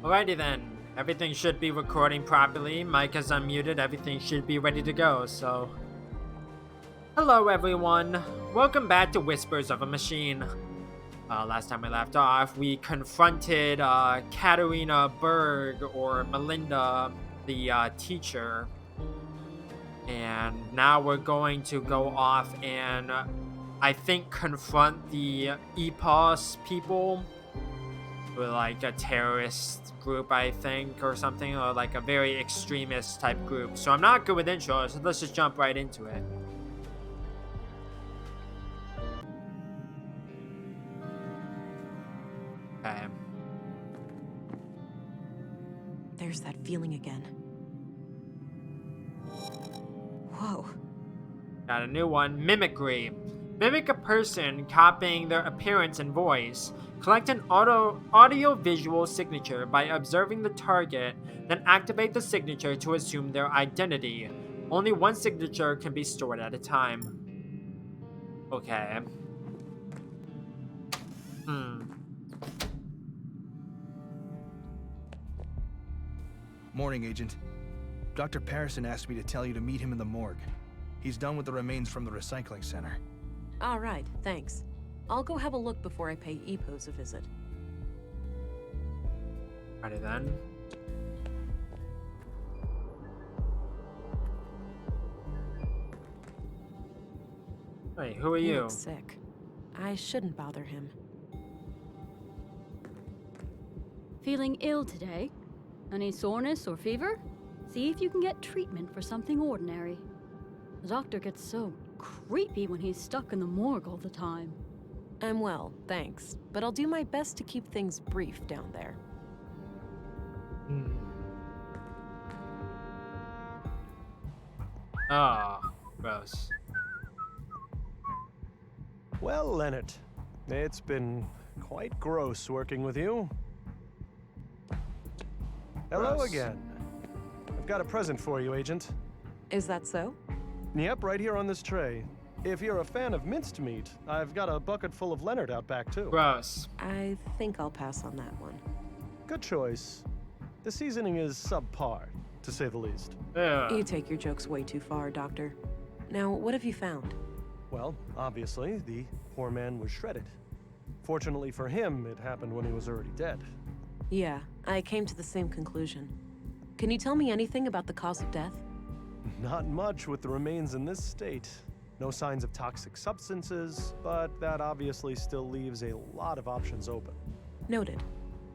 Alrighty then. Everything should be recording properly. Mic is unmuted. Everything should be ready to go, so... Hello everyone. Welcome back to Whispers of a Machine. Last time we left off, we confronted Katerina Berg, or Melinda, the teacher. And now we're going to go off and, I think, confront the EPOS people. Or like a terrorist group, I think, or something, or like a very extremist type group. So I'm not good with intros, so let's just jump right into it. Okay. There's that feeling again. Whoa. Got a new one. Mimicry. Mimic a person, copying their appearance and voice. Collect an audio-visual signature by observing the target, then activate the signature to assume their identity. Only one signature can be stored at a time. Okay. Morning, Agent. Dr. Patterson asked me to tell you to meet him in the morgue. He's done with the remains from the recycling center. All right, thanks. I'll go have a look before I pay EPOS a visit. Alrighty then. Wait, who are He you? looks sick. I shouldn't bother him. Feeling ill today? Any soreness or fever? See if you can get treatment for something ordinary. The doctor gets so creepy when he's stuck in the morgue all the time. I'm well, thanks. But I'll do my best to keep things brief down there. Oh, gross. Well, Leonard, it's been quite gross working with you. Hello Gross. again. I've got a present for you, Agent. Is that so? Yep, right here on this tray. If you're a fan of minced meat, I've got a bucket full of Leonard out back, too. Gross. I think I'll pass on that one. Good choice. The seasoning is subpar, to say the least. Ugh. You take your jokes way too far, Doctor. Now, what have you found? Well, obviously, the poor man was shredded. Fortunately for him, it happened when he was already dead. Yeah, I came to the same conclusion. Can you tell me anything about the cause of death? Not much with the remains in this state. No signs of toxic substances, but that obviously still leaves a lot of options open. Noted.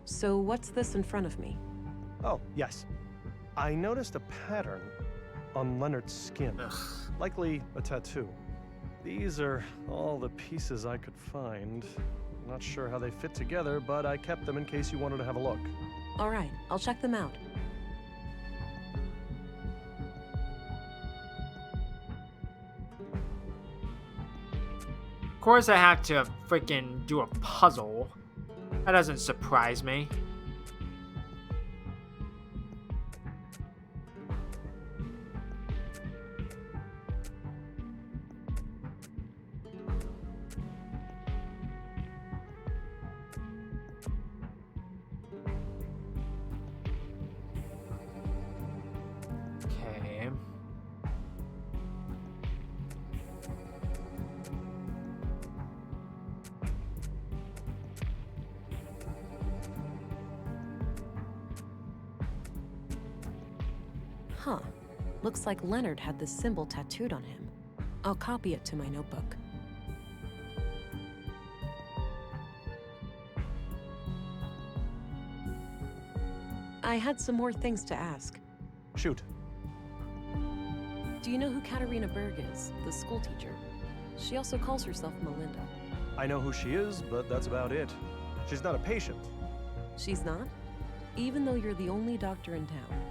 So what's this in front of me? Oh, yes. I noticed a pattern on Leonard's skin. Ugh. Likely a tattoo. These are all the pieces I could find. Not sure how they fit together, but I kept them in case you wanted to have a look. All right, I'll check them out. Of course I have to freaking do a puzzle. That doesn't surprise me. Okay. Huh. Looks like Leonard had this symbol tattooed on him. I'll copy it to my notebook. I had some more things to ask. Shoot. Do you know who Katerina Berg is, the school teacher? She also calls herself Melinda. I know who she is, but that's about it. She's not a patient. She's not? Even though you're the only doctor in town.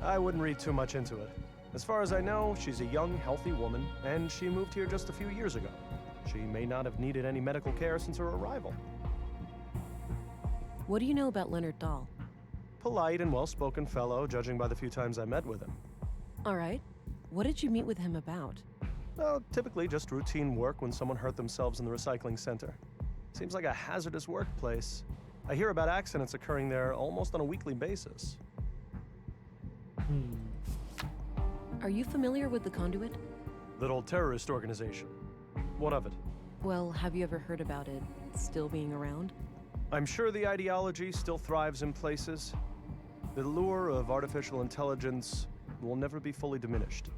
I wouldn't read too much into it. As far as I know, she's a young, healthy woman, and she moved here just a few years ago. She may not have needed any medical care since her arrival. What do you know about Leonard Dahl? Polite and well-spoken fellow, judging by the few times I met with him. All right. What did you meet with him about? Well, typically just routine work when someone hurt themselves in the recycling center. Seems like a hazardous workplace. I hear about accidents occurring there almost on a weekly basis. Are you familiar with the Conduit? That old terrorist organization. What of it? Well, have you ever heard about it still being around? I'm sure the ideology still thrives in places. The lure of artificial intelligence will never be fully diminished.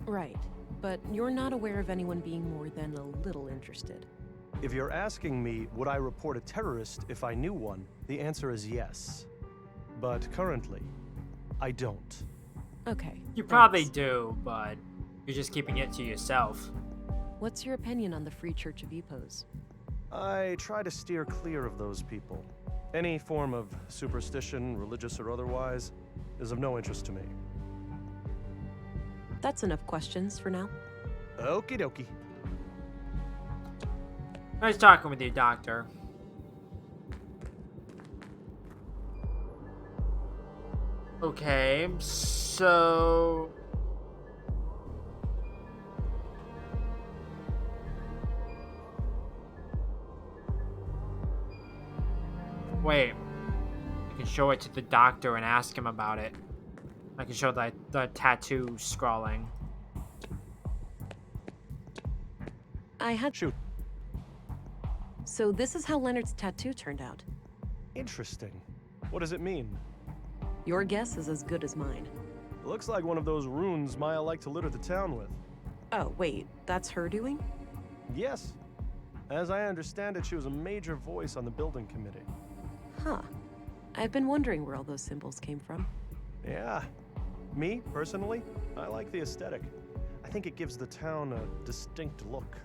Right, but you're not aware of anyone being more than a little interested. If you're asking me, would I report a terrorist if I knew one, the answer is yes. But currently, I don't. Okay. You probably thanks. do, but you're just keeping it to yourself. What's your opinion on the Free Church of Epos? I try to steer clear of those people. Any form of superstition, religious or otherwise, is of no interest to me. That's enough questions for now. Okie dokie. Nice talking with you, Doctor. Okay, so... Wait. I can show it to the doctor and ask him about it. I can show the tattoo scrawling. I had... Shoot. So this is how Leonard's tattoo turned out. Interesting. What does it mean? Your guess is as good as mine. Looks like one of those runes Maya liked to litter the town with. Oh, wait, that's her doing? Yes. As I understand it, she was a major voice on the building committee. Huh. I've been wondering where all those symbols came from. Yeah. Me, personally, I like the aesthetic. I think it gives the town a distinct look.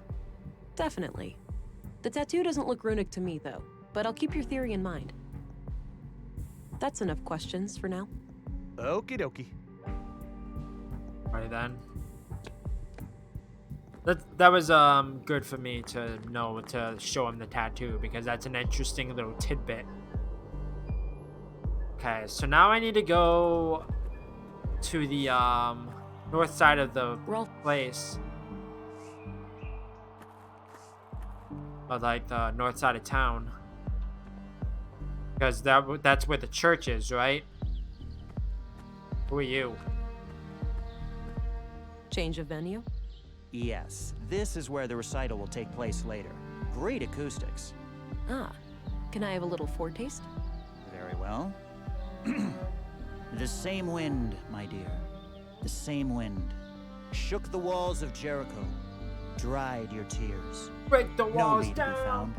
Definitely. The tattoo doesn't look runic to me, though, but I'll keep your theory in mind. That's enough questions for now. Okie dokie. Right then. That was good for me to know to show him the tattoo, because that's an interesting little tidbit. Okay, so now I need to go to the north side of the place. Or like the north side of town. Because that's where the church is, right? Who are you? Change of venue? Yes, this is where the recital will take place later. Great acoustics. Ah. Can I have a little foretaste? Very well. The same wind, my dear. The same wind. Shook the walls of Jericho. Dried your tears. Break the No walls lead to be down! found.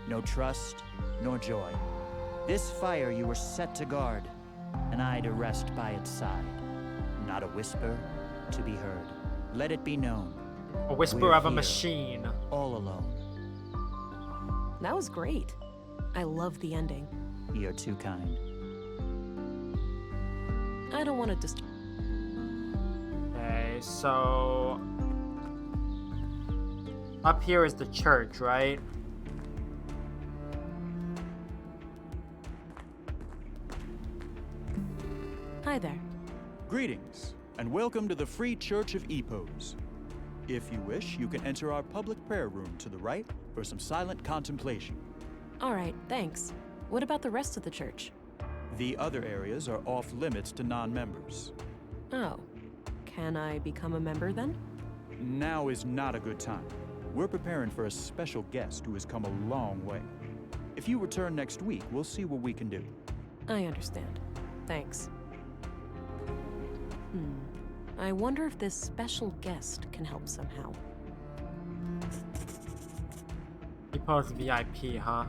No trust, nor joy. This fire you were set to guard, and I to rest by its side. Not a whisper to be heard. Let it be known. A whisper We're of a here. machine. All alone. That was great. I love the ending. You're too kind. I don't want to disturb. Okay, so... Up here is the church, right? Hi there. Greetings, and welcome to the Free Church of Epos. If you wish, you can enter our public prayer room to the right for some silent contemplation. All right, thanks. What about the rest of the church? The other areas are off limits to non-members. Oh. Can I become a member then? Now is not a good time. We're preparing for a special guest who has come a long way. If you return next week, we'll see what we can do. I understand. Thanks. I wonder if this special guest can help somehow. You post VIP, huh?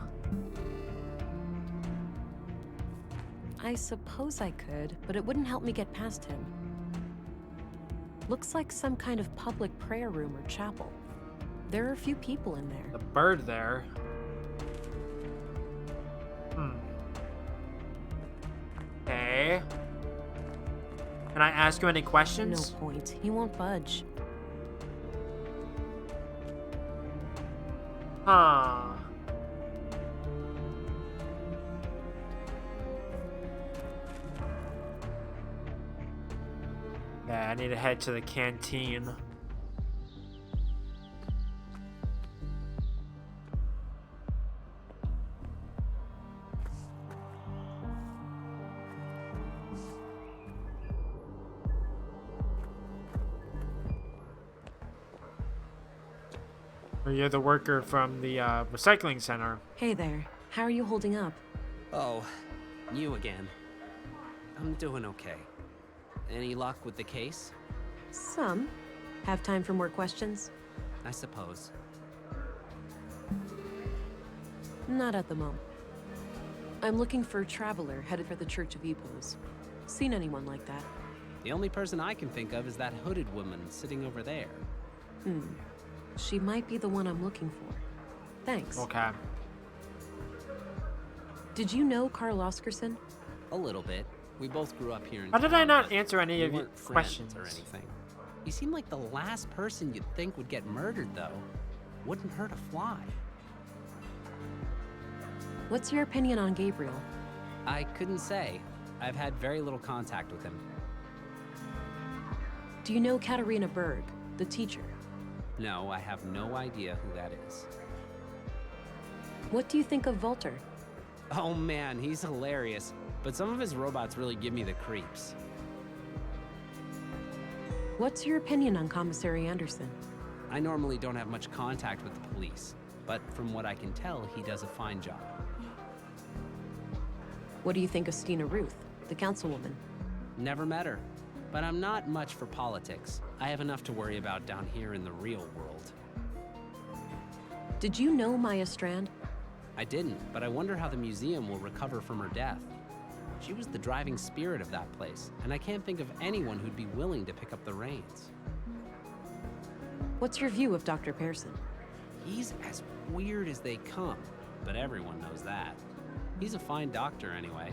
I suppose I could, but it wouldn't help me get past him. Looks like some kind of public prayer room or chapel. There are a few people in there. The bird there. Okay. Can I ask you any No questions? point. He won't budge. Huh. Yeah, I need to head to the canteen. Or you're the worker from the recycling center. Hey there. How are you holding up? Oh, you again. I'm doing okay. Any luck with the case? Some. Have time for more questions? I suppose. Not at the moment. I'm looking for a traveler headed for the Church of Epos. Seen anyone like that? The only person I can think of is that hooded woman sitting over there. She might be the one I'm looking for. Thanks. Okay. Did you know Carl Oscarson? A little bit. We both grew up here in How did I town, not but answer any we of your weren't friends questions? or anything. He seemed like the last person you'd think would get murdered, though. Wouldn't hurt a fly. What's your opinion on Gabriel? I couldn't say. I've had very little contact with him. Do you know Katarina Berg, the teacher? No, I have no idea who that is. What do you think of Volter? Oh man, he's hilarious. But some of his robots really give me the creeps. What's your opinion on Commissary Anderson? I normally don't have much contact with the police, but from what I can tell, he does a fine job. What do you think of Stina Ruth, the councilwoman? Never met her, but I'm not much for politics. I have enough to worry about down here in the real world. Did you know Maya Strand? I didn't, but I wonder how the museum will recover from her death. She was the driving spirit of that place, and I can't think of anyone who'd be willing to pick up the reins. What's your view of Dr. Pearson? He's as weird as they come, but everyone knows that. He's a fine doctor anyway.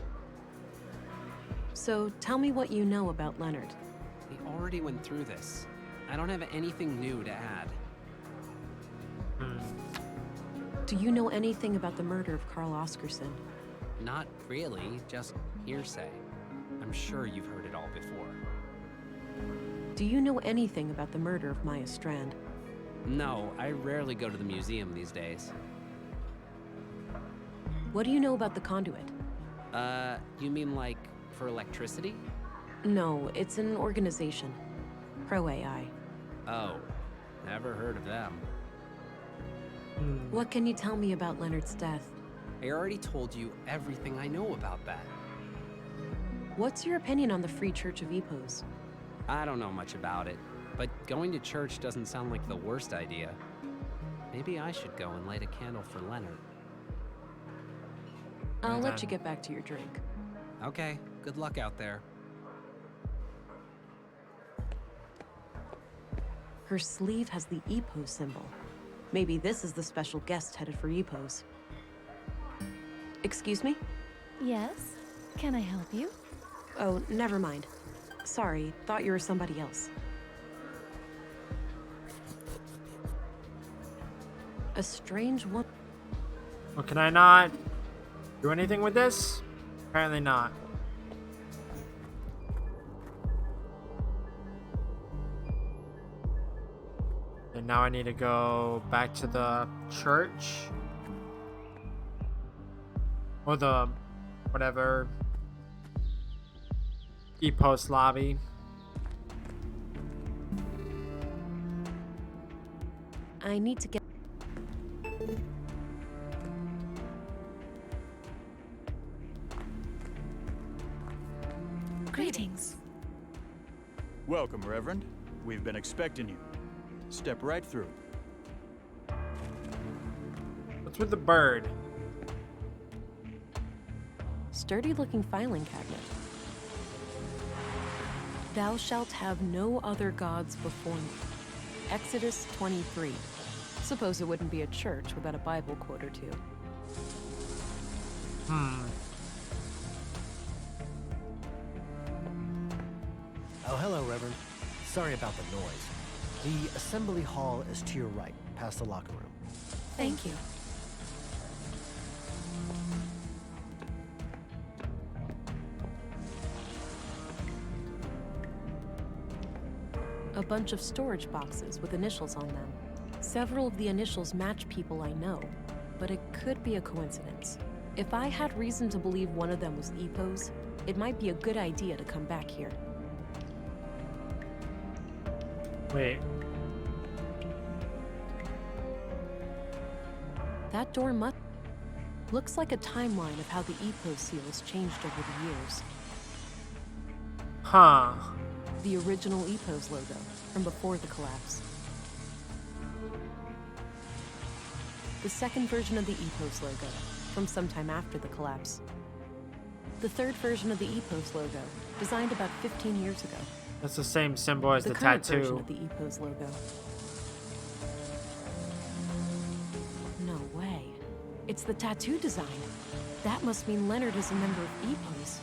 So tell me what you know about Leonard. We already went through this. I don't have anything new to add. Do you know anything about the murder of Carl Oscarson? Not really, just hearsay. I'm sure you've heard it all before. Do you know anything about the murder of Maya Strand? No, I rarely go to the museum these days. What do you know about the conduit? You mean like for electricity? No, it's an organization. Pro AI. Oh, never heard of them. What can you tell me about Leonard's death? I already told you everything I know about that. What's your opinion on the Free Church of Epos? I don't know much about it, but going to church doesn't sound like the worst idea. Maybe I should go and light a candle for Leonard. I'll let you get back to your drink. Okay, good luck out there. Her sleeve has the Epos symbol. Maybe this is the special guest headed for Epos. Excuse me? Yes? Can I help you? Oh, never mind. Sorry, thought you were somebody else. A strange one. Well, can I not do anything with this? Apparently not. And now I need to go back to the church. Or the whatever E-Post lobby. I need to get. Greetings. Welcome, Reverend. We've been expecting you. Step right through. What's with the bird? Sturdy looking filing cabinet. Thou shalt have no other gods before me. Exodus 23. Suppose it wouldn't be a church without a Bible quote or two. Oh, hello, Reverend. Sorry about the noise. The assembly hall is to your right, past the locker room. Thank you. A bunch of storage boxes with initials on them. Several of the initials match people I know, but it could be a coincidence. If I had reason to believe one of them was Epos, it might be a good idea to come back here. Wait. That door looks like a timeline of how the EPO seals changed over the years. Huh. The original EPO's logo from before the collapse. The second version of the EPO's logo from sometime after the collapse. The third version of the EPO's logo, designed about 15 years ago. That's the same symbol as the current version tattoo. of the EPO's logo. No way. It's the tattoo design. That must mean Leonard is a member of EPO's.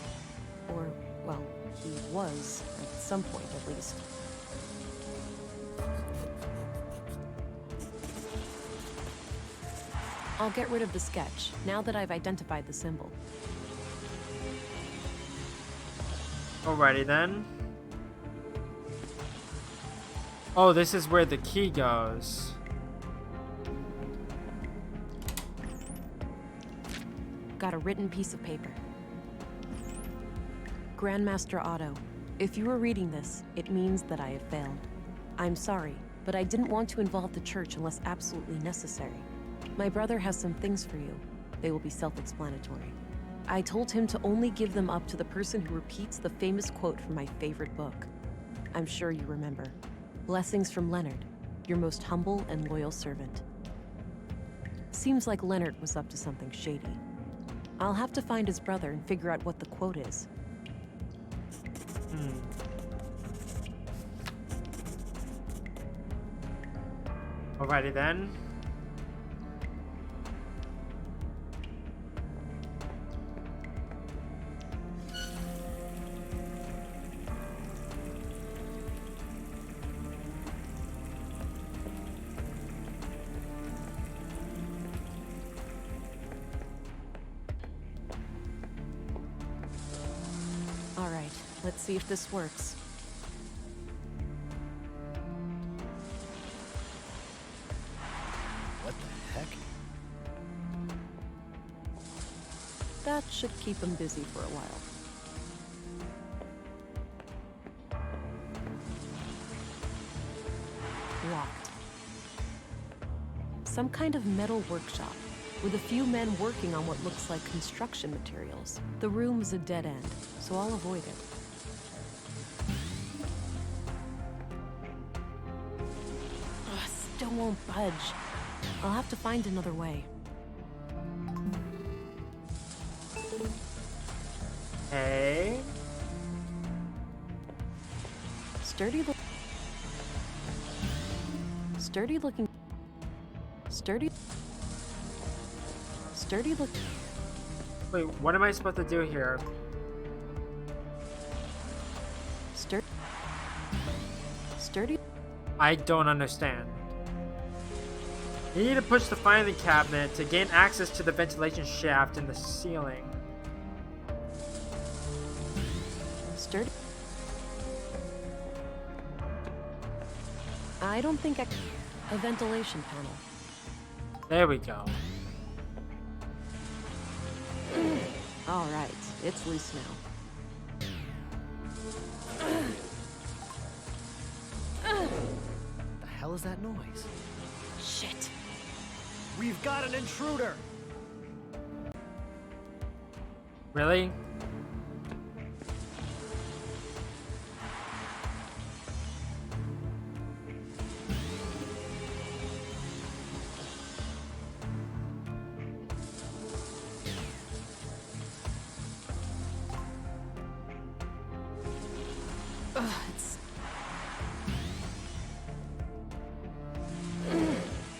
Or, well, he was, at some point at least. I'll get rid of the sketch, now that I've identified the symbol. Alrighty then. Oh, this is where the key goes. Got a written piece of paper. Grandmaster Otto, if you are reading this, it means that I have failed. I'm sorry, but I didn't want to involve the church unless absolutely necessary. My brother has some things for you. They will be self-explanatory. I told him to only give them up to the person who repeats the famous quote from my favorite book. I'm sure you remember. Blessings from Leonard, your most humble and loyal servant. Seems like Leonard was up to something shady. I'll have to find his brother and figure out what the quote is. Alrighty then. All right, let's see if this works. What the heck? That should keep him busy for a while. Locked. Some kind of metal workshop, with a few men working on what looks like construction materials. The room is a dead end, so I'll avoid it. Ugh, still won't budge. I'll have to find another way. Hey. Sturdy looking. Sturdy looking. Wait, what am I supposed to do here? Sturdy. I don't understand. You need to push the filing cabinet to gain access to the ventilation shaft in the ceiling. Sturdy. I don't think a ventilation panel. There we go. All right, it's loose now. The hell is that noise? Shit. We've got an intruder! Really?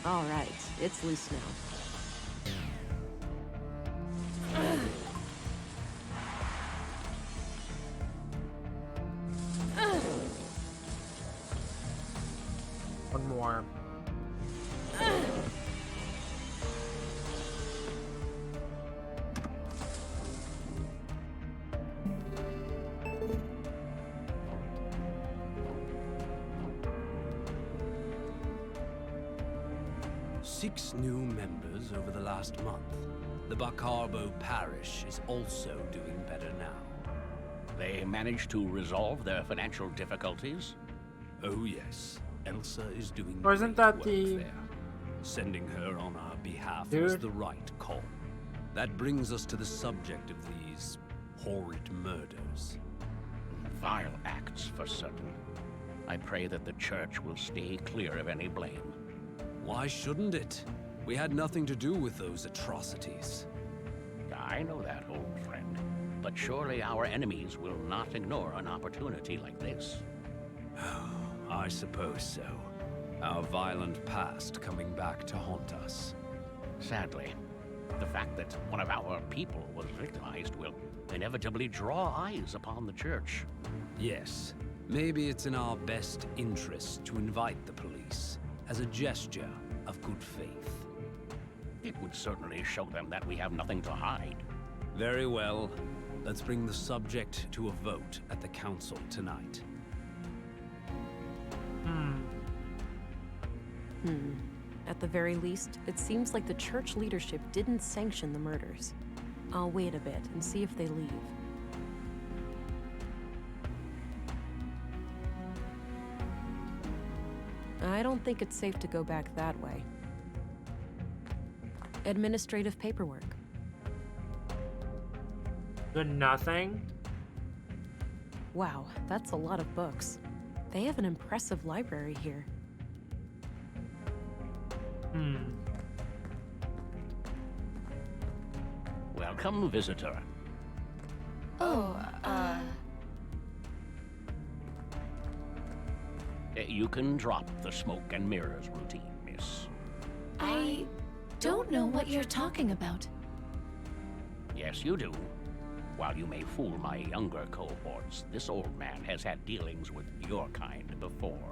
All right, it's loose now. One more. Six new members over the last month. The Bacarbo parish is also doing better now. They managed to resolve their financial difficulties? Oh yes, Elsa is doing Or isn't great that work the there. Sending her on our behalf was Dude. the right call. That brings us to the subject of these horrid murders. Vile acts, for certain. I pray that the Church will stay clear of any blame. Why shouldn't it? We had nothing to do with those atrocities. I know that, old friend. But surely our enemies will not ignore an opportunity like this. I suppose so. Our violent past coming back to haunt us. Sadly, the fact that one of our people was victimized will inevitably draw eyes upon the Church. Yes, maybe it's in our best interest to invite the police as a gesture of good faith. It would certainly show them that we have nothing to hide. Very well. Let's bring the subject to a vote at the council tonight. At the very least, it seems like the church leadership didn't sanction the murders. I'll wait a bit and see if they leave. I don't think it's safe to go back that way. Administrative paperwork. The nothing? Wow, that's a lot of books. They have an impressive library here. Welcome, visitor. You can drop the smoke and mirrors routine, miss. I don't know what you're talking about. Yes, you do. While you may fool my younger cohorts, this old man has had dealings with your kind before.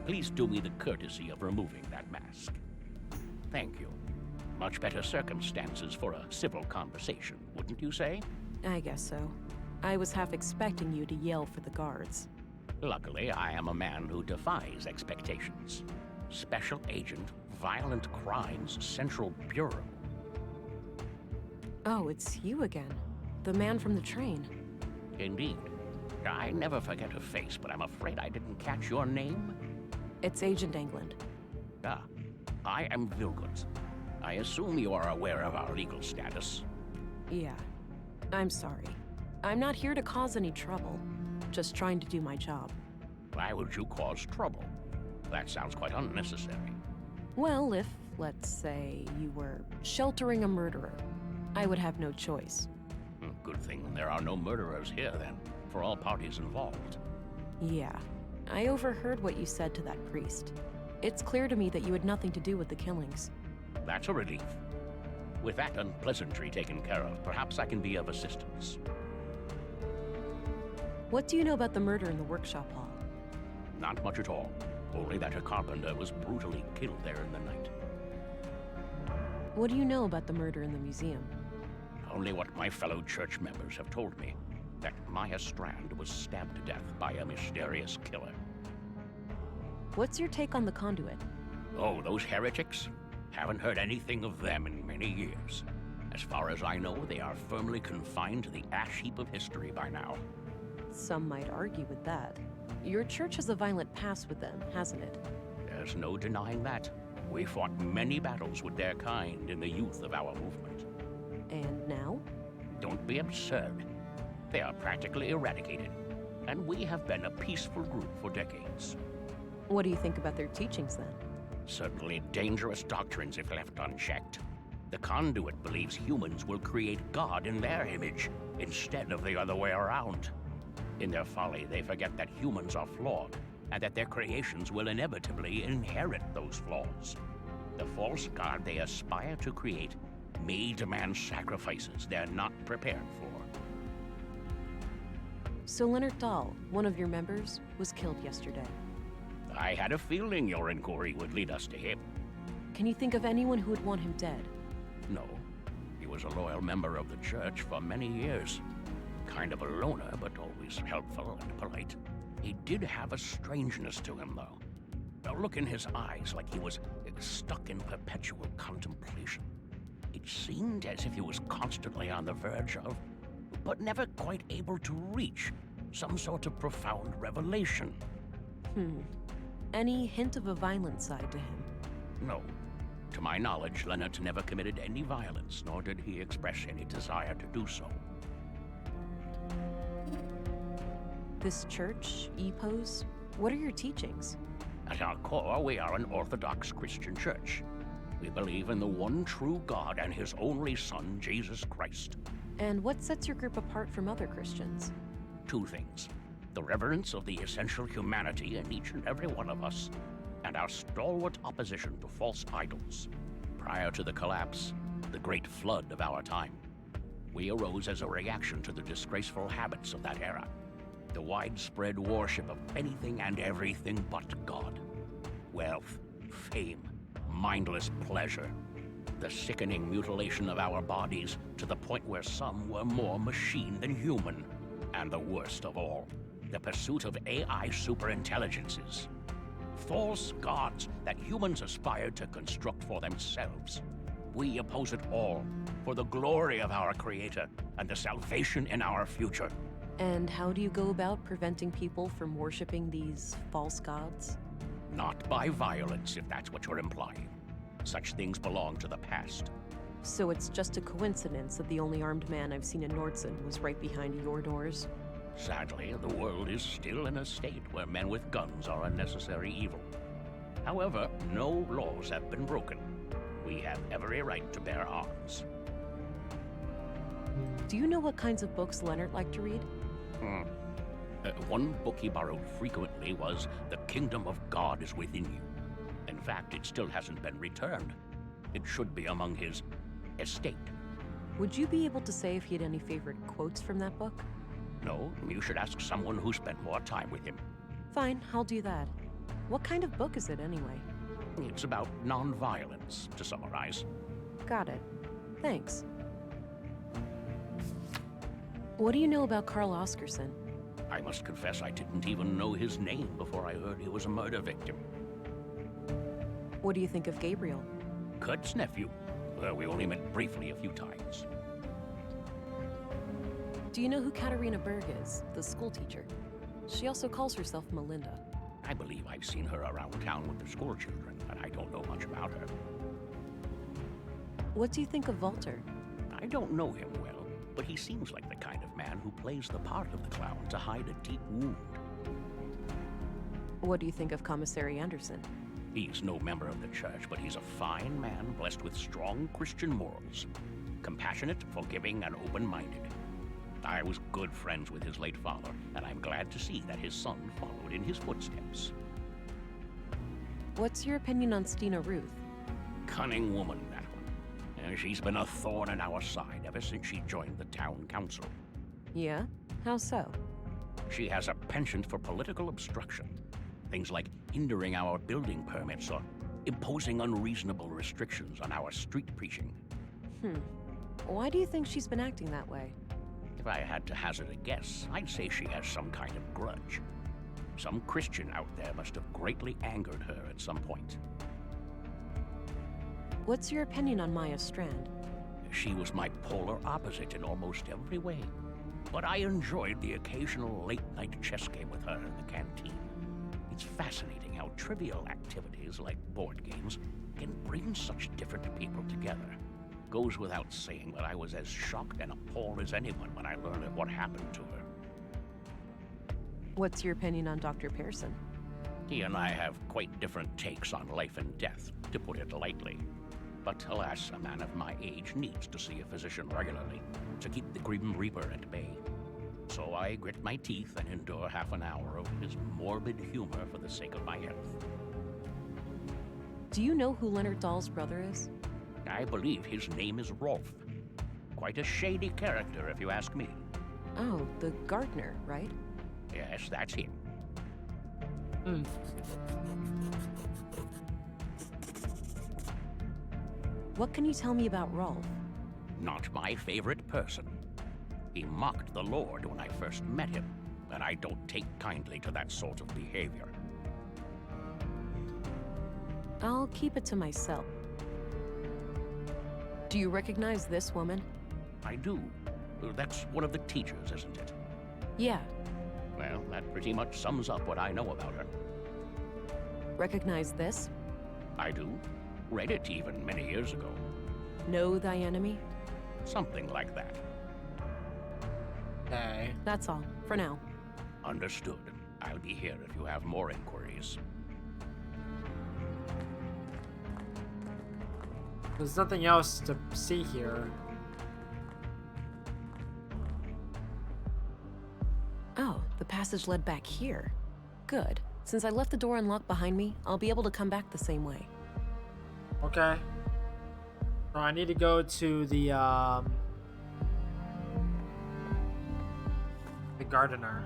Please do me the courtesy of removing that mask. Thank you. Much better circumstances for a civil conversation, wouldn't you say? I guess so. I was half expecting you to yell for the guards. Luckily, I am a man who defies expectations. Special Agent, Violent Crimes Central Bureau. Oh, it's you again. The man from the train. Indeed. I never forget a face, but I'm afraid I didn't catch your name. It's Agent England. Ah, I am Vilgut. I assume you are aware of our legal status. Yeah. I'm sorry. I'm not here to cause any trouble. Just trying to do my job. Why would you cause trouble? That sounds quite unnecessary. Well, if, let's say, you were sheltering a murderer, I would have no choice. Good thing there are no murderers here, then, for all parties involved. Yeah. I overheard what you said to that priest. It's clear to me that you had nothing to do with the killings. That's a relief. With that unpleasantry taken care of, perhaps I can be of assistance. What do you know about the murder in the workshop hall? Not much at all. Only that a carpenter was brutally killed there in the night. What do you know about the murder in the museum? Only what my fellow church members have told me. That Maya Strand was stabbed to death by a mysterious killer. What's your take on the conduit? Oh, those heretics? Haven't heard anything of them in many years. As far as I know, they are firmly confined to the ash heap of history by now. Some might argue with that. Your church has a violent past with them, hasn't it? There's no denying that. We fought many battles with their kind in the youth of our movement. And now? Don't be absurd. They are practically eradicated, and we have been a peaceful group for decades. What do you think about their teachings, then? Certainly dangerous doctrines if left unchecked. The conduit believes humans will create God in their image, instead of the other way around. In their folly, they forget that humans are flawed, and that their creations will inevitably inherit those flaws. The false God they aspire to create may demand sacrifices they're not prepared for. So Leonard Dahl, one of your members, was killed yesterday. I had a feeling your inquiry would lead us to him. Can you think of anyone who would want him dead? No. He was a loyal member of the church for many years. Kind of a loner, but always helpful and polite. He did have a strangeness to him, though. A look in his eyes like he was stuck in perpetual contemplation. It seemed as if he was constantly on the verge of, but never quite able to reach, some sort of profound revelation. Any hint of a violent side to him? No. To my knowledge, Leonard never committed any violence, nor did he express any desire to do so. This church, EPOS, what are your teachings? At our core, we are an Orthodox Christian church. We believe in the one true God and his only Son, Jesus Christ. And what sets your group apart from other Christians? Two things: the reverence of the essential humanity in each and every one of us, and our stalwart opposition to false idols. Prior to the collapse, the great flood of our time, we arose as a reaction to the disgraceful habits of that era. The widespread worship of anything and everything but God. Wealth, fame, mindless pleasure. The sickening mutilation of our bodies to the point where some were more machine than human. And the worst of all, the pursuit of AI superintelligences. False gods that humans aspired to construct for themselves. We oppose it all for the glory of our Creator and the salvation in our future. And how do you go about preventing people from worshiping these false gods? Not by violence, if that's what you're implying. Such things belong to the past. So it's just a coincidence that the only armed man I've seen in Nordson was right behind your doors? Sadly, the world is still in a state where men with guns are a necessary evil. However, no laws have been broken. We have every right to bear arms. Do you know what kinds of books Leonard liked to read? One book he borrowed frequently was The Kingdom of God is Within You. In fact, it still hasn't been returned. It should be among his estate. Would you be able to say if he had any favorite quotes from that book? No, you should ask someone who spent more time with him. Fine, I'll do that. What kind of book is it anyway? It's about non-violence, to summarize. Got it. Thanks. What do you know about Carl Oscarson? I must confess I didn't even know his name before I heard he was a murder victim. What do you think of Gabriel? Kurt's nephew. We only met briefly a few times. Do you know who Katarina Berg is, the school teacher? She also calls herself Melinda. I believe I've seen her around town with the school children, but I don't know much about her. What do you think of Walter? I don't know him well, but he seems like the kind of man who plays the part of the clown to hide a deep wound. What do you think of Commissary Anderson? He's no member of the church, but he's a fine man blessed with strong Christian morals. Compassionate, forgiving, and open-minded. I was good friends with his late father, and I'm glad to see that his son followed in his footsteps. What's your opinion on Stina Ruth? Cunning woman, that one. And she's been a thorn in our side ever since she joined the town council. Yeah? How so? She has a penchant for political obstruction. Things like hindering our building permits or imposing unreasonable restrictions on our street preaching. Why do you think she's been acting that way? If I had to hazard a guess, I'd say she has some kind of grudge. Some Christian out there must have greatly angered her at some point. What's your opinion on Maya Strand? She was my polar opposite in almost every way. But I enjoyed the occasional late-night chess game with her in the canteen. It's fascinating how trivial activities like board games can bring such different people together. Goes without saying that I was as shocked and appalled as anyone when I learned of what happened to her. What's your opinion on Dr. Pearson? He and I have quite different takes on life and death, to put it lightly. But alas, a man of my age needs to see a physician regularly to keep the Grim Reaper at bay. So I grit my teeth and endure half an hour of his morbid humor for the sake of my health. Do you know who Leonard Dahl's brother is? I believe his name is Rolf. Quite a shady character, if you ask me. Oh, the gardener, right? Yes, that's him. What can you tell me about Rolf? Not my favorite person. He mocked the Lord when I first met him, and I don't take kindly to that sort of behavior. I'll keep it to myself. Do you recognize this woman? I do. That's one of the teachers, isn't it? Yeah. Well, that pretty much sums up what I know about her. Recognize this? I do. Read it even many years ago. Know thy enemy? Something like that. Okay. That's all, for now. Understood. I'll be here if you have more inquiries. There's nothing else to see here. Oh, the passage led back here. Good. Since I left the door unlocked behind me, I'll be able to come back the same way. Okay. So I need to go to the gardener.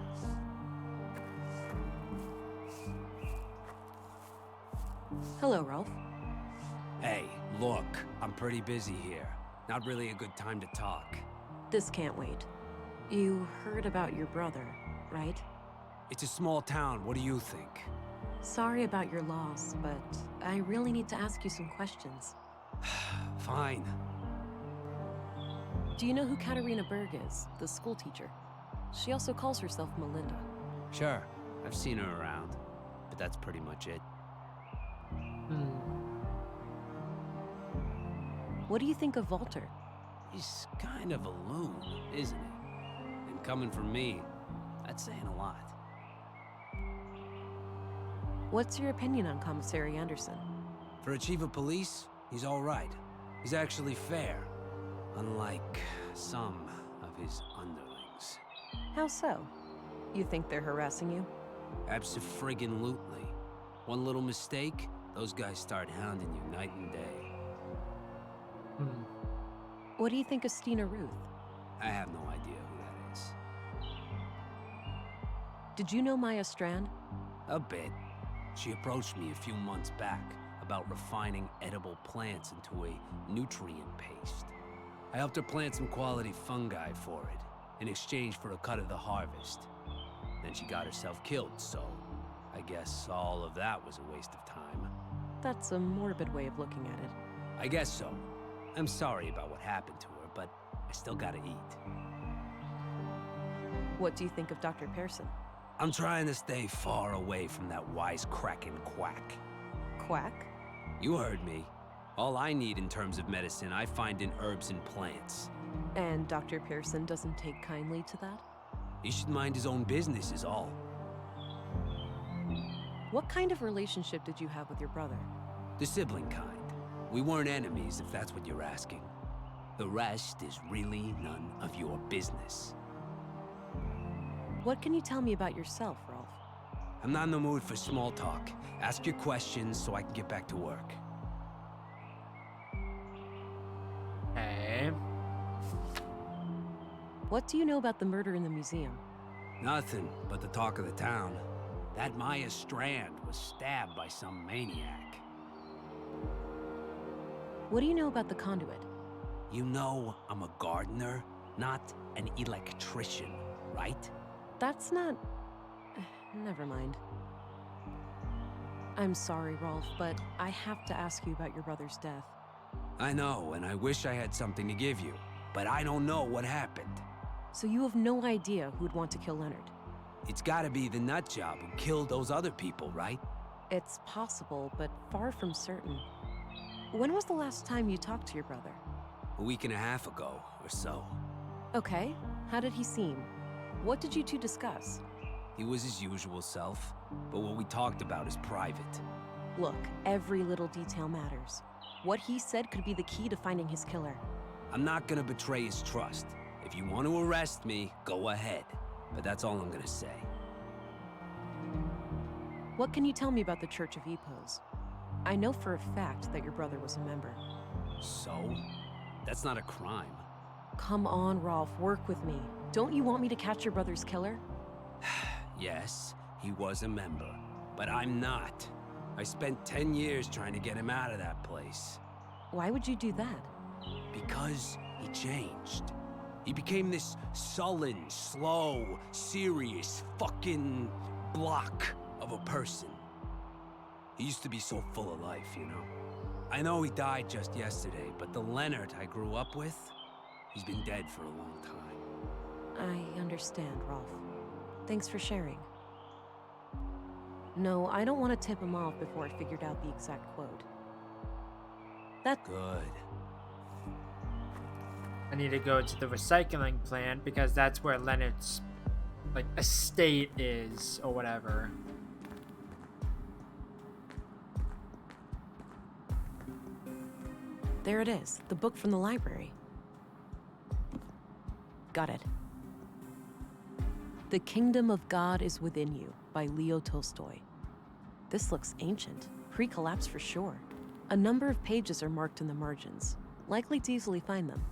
Hello, Ralph. Hey, look, I'm pretty busy here. Not really a good time to talk. This can't wait. You heard about your brother, right? It's a small town, what do you think? Sorry about your loss, but I really need to ask you some questions. Fine. Do you know who Katarina Berg is, the school teacher? She also calls herself Melinda. Sure, I've seen her around, but that's pretty much it. What do you think of Walter? He's kind of a loon, isn't he? And coming from me, that's saying a lot. What's your opinion on Commissary Anderson? For a chief of police, he's all right. He's actually fair, unlike some of his underlings. How so? You think they're harassing you? Abso-friggin-lutely. One little mistake, those guys start hounding you night and day. What do you think of Stina Ruth? I have no idea who that is. Did you know Maya Strand? A bit. She approached me a few months back about refining edible plants into a nutrient paste. I helped her plant some quality fungi for it, in exchange for a cut of the harvest. Then she got herself killed, so I guess all of that was a waste of time. That's a morbid way of looking at it. I guess so. I'm sorry about what happened to her, but I still gotta eat. What do you think of Dr. Pearson? I'm trying to stay far away from that wisecracking quack. Quack? You heard me. All I need in terms of medicine, I find in herbs and plants. And Dr. Pearson doesn't take kindly to that? He should mind his own business is all. What kind of relationship did you have with your brother? The sibling kind. We weren't enemies, if that's what you're asking. The rest is really none of your business. What can you tell me about yourself, Rolf? I'm not in the mood for small talk. Ask your questions so I can get back to work. Okay. What do you know about the murder in the museum? Nothing but the talk of the town. That Maya Strand was stabbed by some maniac. What do you know about the conduit? You know I'm a gardener, not an electrician, right? That's not... Never mind. I'm sorry, Rolf, but I have to ask you about your brother's death. I know, and I wish I had something to give you, but I don't know what happened. So you have no idea who'd want to kill Leonard? It's gotta be the nutjob who killed those other people, right? It's possible, but far from certain. When was the last time you talked to your brother? A week and a half ago, or so. Okay. How did he seem? What did you two discuss? He was his usual self, but what we talked about is private. Look, every little detail matters. What he said could be the key to finding his killer. I'm not gonna betray his trust. If you want to arrest me, go ahead. But that's all I'm gonna say. What can you tell me about the Church of Epos? I know for a fact that your brother was a member. So? That's not a crime. Come on, Rolf, work with me. Don't you want me to catch your brother's killer? Yes, he was a member, but I'm not. I spent 10 years trying to get him out of that place. Why would you do that? Because he changed. He became this sullen, slow, serious, fucking block of a person. He used to be so full of life, you know? I know he died just yesterday, but the Leonard I grew up with, he's been dead for a long time. I understand, Rolf. Thanks for sharing. No, I don't want to tip him off before I figured out the exact quote. That Good. I need to go to the recycling plant because that's where Leonard's, like, estate is or whatever. There it is, the book from the library. Got it. The Kingdom of God is Within You by Leo Tolstoy. This looks ancient, pre-collapse for sure. A number of pages are marked in the margins, likely to easily find them.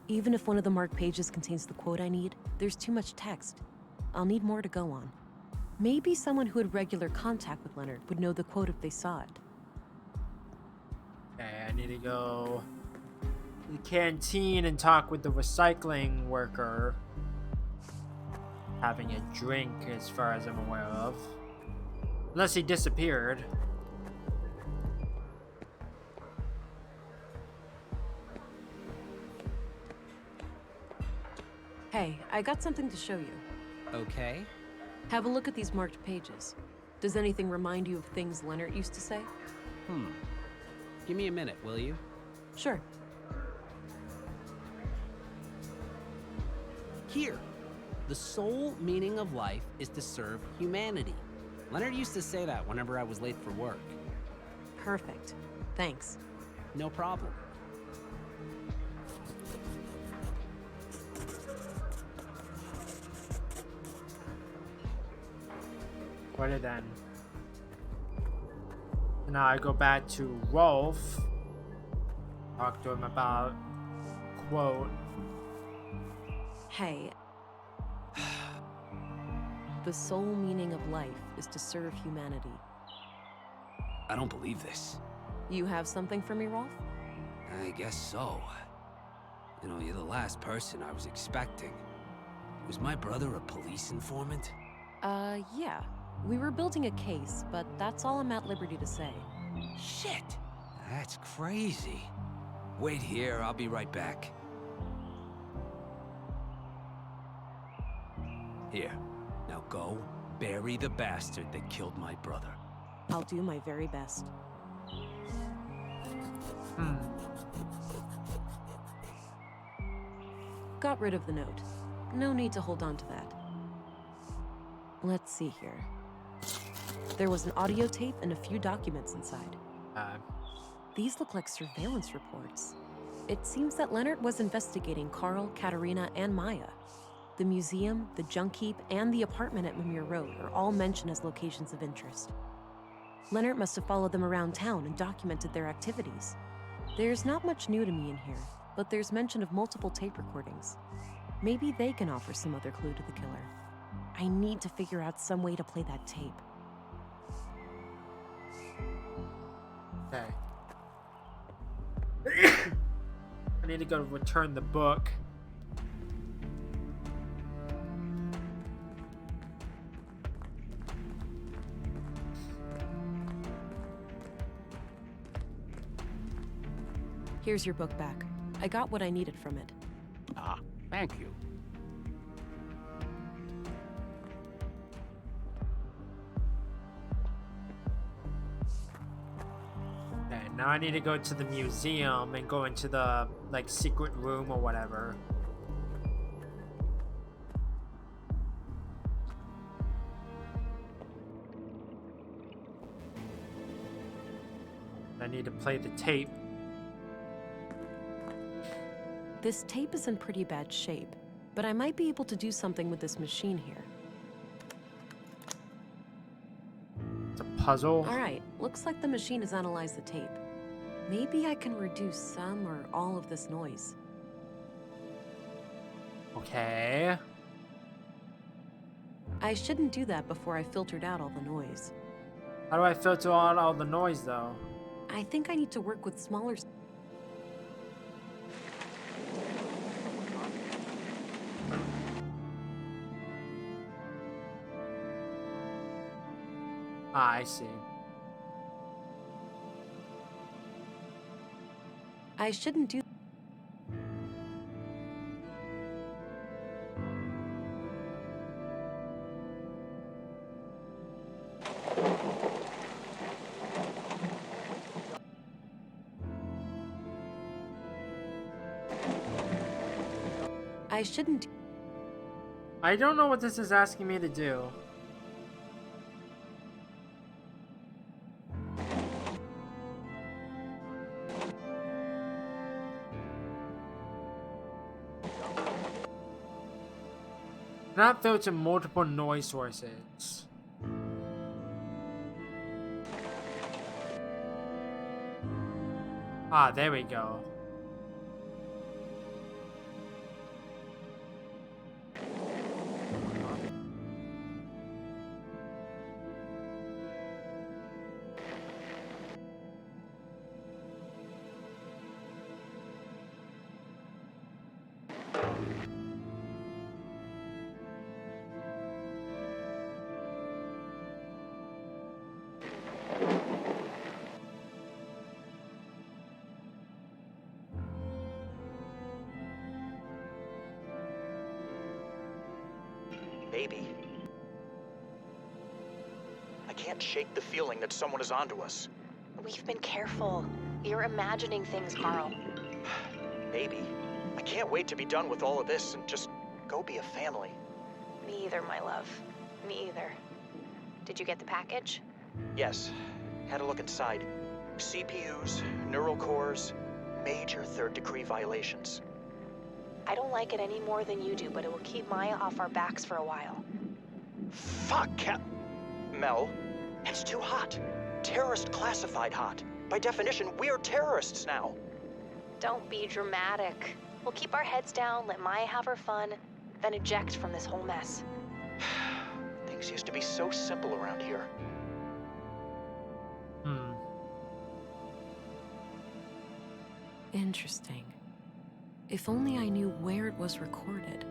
Even if one of the marked pages contains the quote I need, there's too much text. I'll need more to go on. Maybe someone who had regular contact with Leonard would know the quote if they saw it. Okay, I need to go to the canteen and talk with the recycling worker. Having a drink, as far as I'm aware of. Unless he disappeared. Hey, I got something to show you. Okay. Have a look at these marked pages. Does anything remind you of things Leonard used to say? Give me a minute, will you? Sure. Here. The sole meaning of life is to serve humanity. Leonard used to say that whenever I was late for work. Perfect. Thanks. No problem. What did then? Now I go back to Rolf. Talk to him about quote. Hey. The sole meaning of life is to serve humanity. I don't believe this. You have something for me, Rolf? I guess so. You know, you're the last person I was expecting. Was my brother a police informant? Yeah. We were building a case, but that's all I'm at liberty to say. Shit! That's crazy. Wait here, I'll be right back. Here, now go bury the bastard that killed my brother. I'll do my very best. Got rid of the note. No need to hold on to that. Let's see here. There was an audio tape and a few documents inside. These look like surveillance reports. It seems that Leonard was investigating Carl, Katerina, and Maya. The museum, the junk heap, and the apartment at Mimir Road are all mentioned as locations of interest. Leonard must have followed them around town and documented their activities. There's not much new to me in here, but there's mention of multiple tape recordings. Maybe they can offer some other clue to the killer. I need to figure out some way to play that tape. Okay. I need to go return the book. Here's your book back. I got what I needed from it. Ah, thank you. Okay, now I need to go to the museum and go into the, like, secret room or whatever. I need to play the tape. This tape is in pretty bad shape, but I might be able to do something with this machine here. It's a puzzle. All right, looks like the machine has analyzed the tape. Maybe I can reduce some or all of this noise. Okay. I shouldn't do that before I filtered out all the noise. How do I filter out all the noise, though? I think I need to work with smaller... Ah, I see. I shouldn't do... I shouldn't. I don't know what this is asking me to do. Not filter multiple noise sources. Ah, there we go. Baby. I can't shake the feeling that someone is onto us. We've been careful. You're imagining things, Carl. Baby, I can't wait to be done with all of this and just go be a family. Me either, my love. Me either. Did you get the package? Yes. Had a look inside. CPUs, neural cores, major third-degree violations. I don't like it any more than you do, but it will keep Maya off our backs for a while. Fuck, Mel, it's too hot. Terrorist classified hot. By definition, we're terrorists now. Don't be dramatic. We'll keep our heads down, let Maya have her fun, then eject from this whole mess. Things used to be so simple around here. Interesting. If only I knew where it was recorded.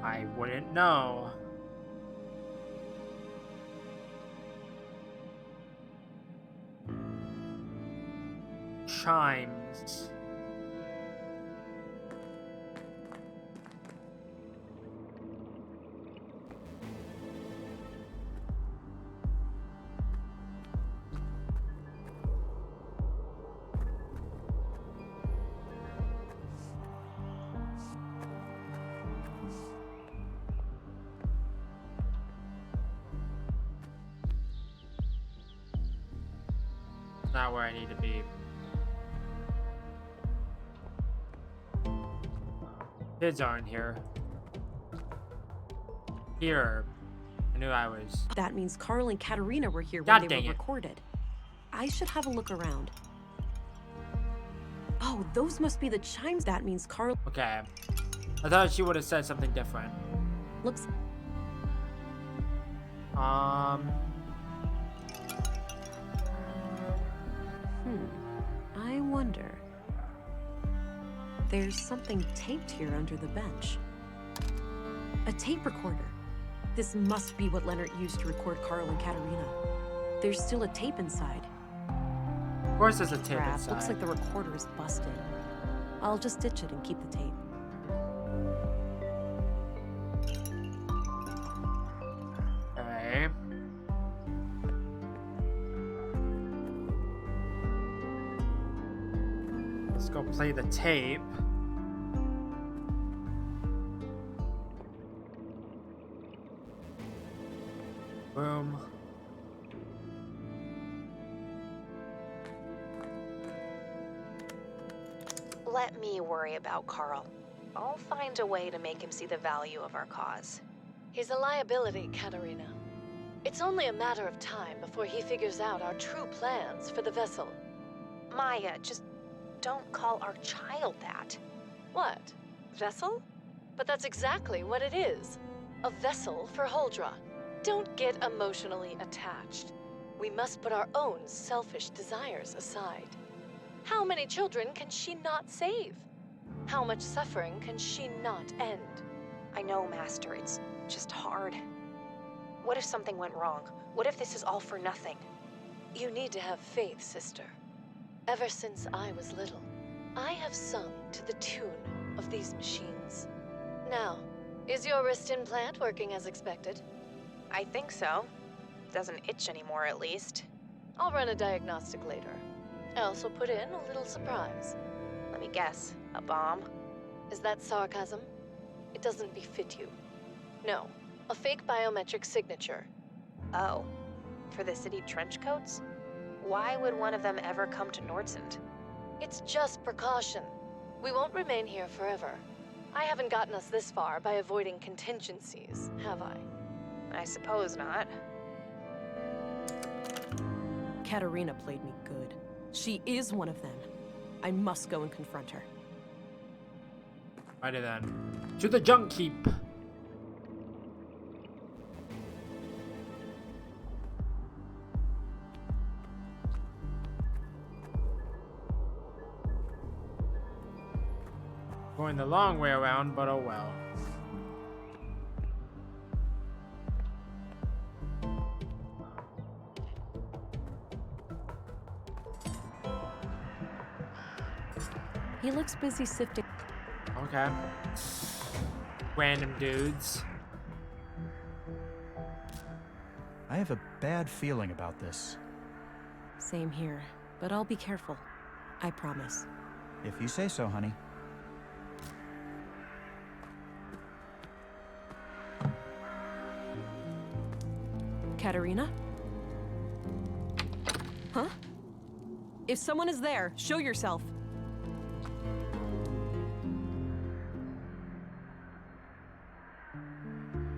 I wouldn't know. Chimes. Not where I need to be. Kids aren't here. Here. I knew I was. That means Carl and Katerina were here God when they dang were it. recorded. I should have a look around. Oh, those must be the chimes. That means Carl. Okay. I thought she would have said something different. Looks. I wonder. There's something taped here under the bench. A tape recorder. This must be what Leonard used to record Carl and Katerina. There's still a tape inside. Of course there's a tape Crap, inside. looks like the recorder is busted. I'll just ditch it and keep the tape. Okay. Let's go play the tape. Boom. Let me worry about Carl. I'll find a way to make him see the value of our cause. He's a liability, Katerina. It's only a matter of time before he figures out our true plans for the vessel. Maya, just don't call our child that. What? Vessel? But that's exactly what it is. A vessel for Holdra. Don't get emotionally attached. We must put our own selfish desires aside. How many children can she not save? How much suffering can she not end? I know, Master, it's just hard. What if something went wrong? What if this is all for nothing? You need to have faith, sister. Ever since I was little, I have sung to the tune of these machines. Now, is your wrist implant working as expected? I think so. Doesn't itch anymore, at least. I'll run a diagnostic later. I also put in a little surprise. Let me guess. A bomb? Is that sarcasm? It doesn't befit you. No, a fake biometric signature. Oh. For the city trench coats? Why would one of them ever come to Nordsund? It's just precaution. We won't remain here forever. I haven't gotten us this far by avoiding contingencies, have I? I suppose not. Katerina played me good. She is one of them. I must go and confront her. Righty then. To the junk heap. Going the long way around, but oh well. He looks busy sifting. Okay. Random dudes. I have a bad feeling about this. Same here, but I'll be careful. I promise. If you say so, honey. Katerina? Huh? If someone is there, show yourself.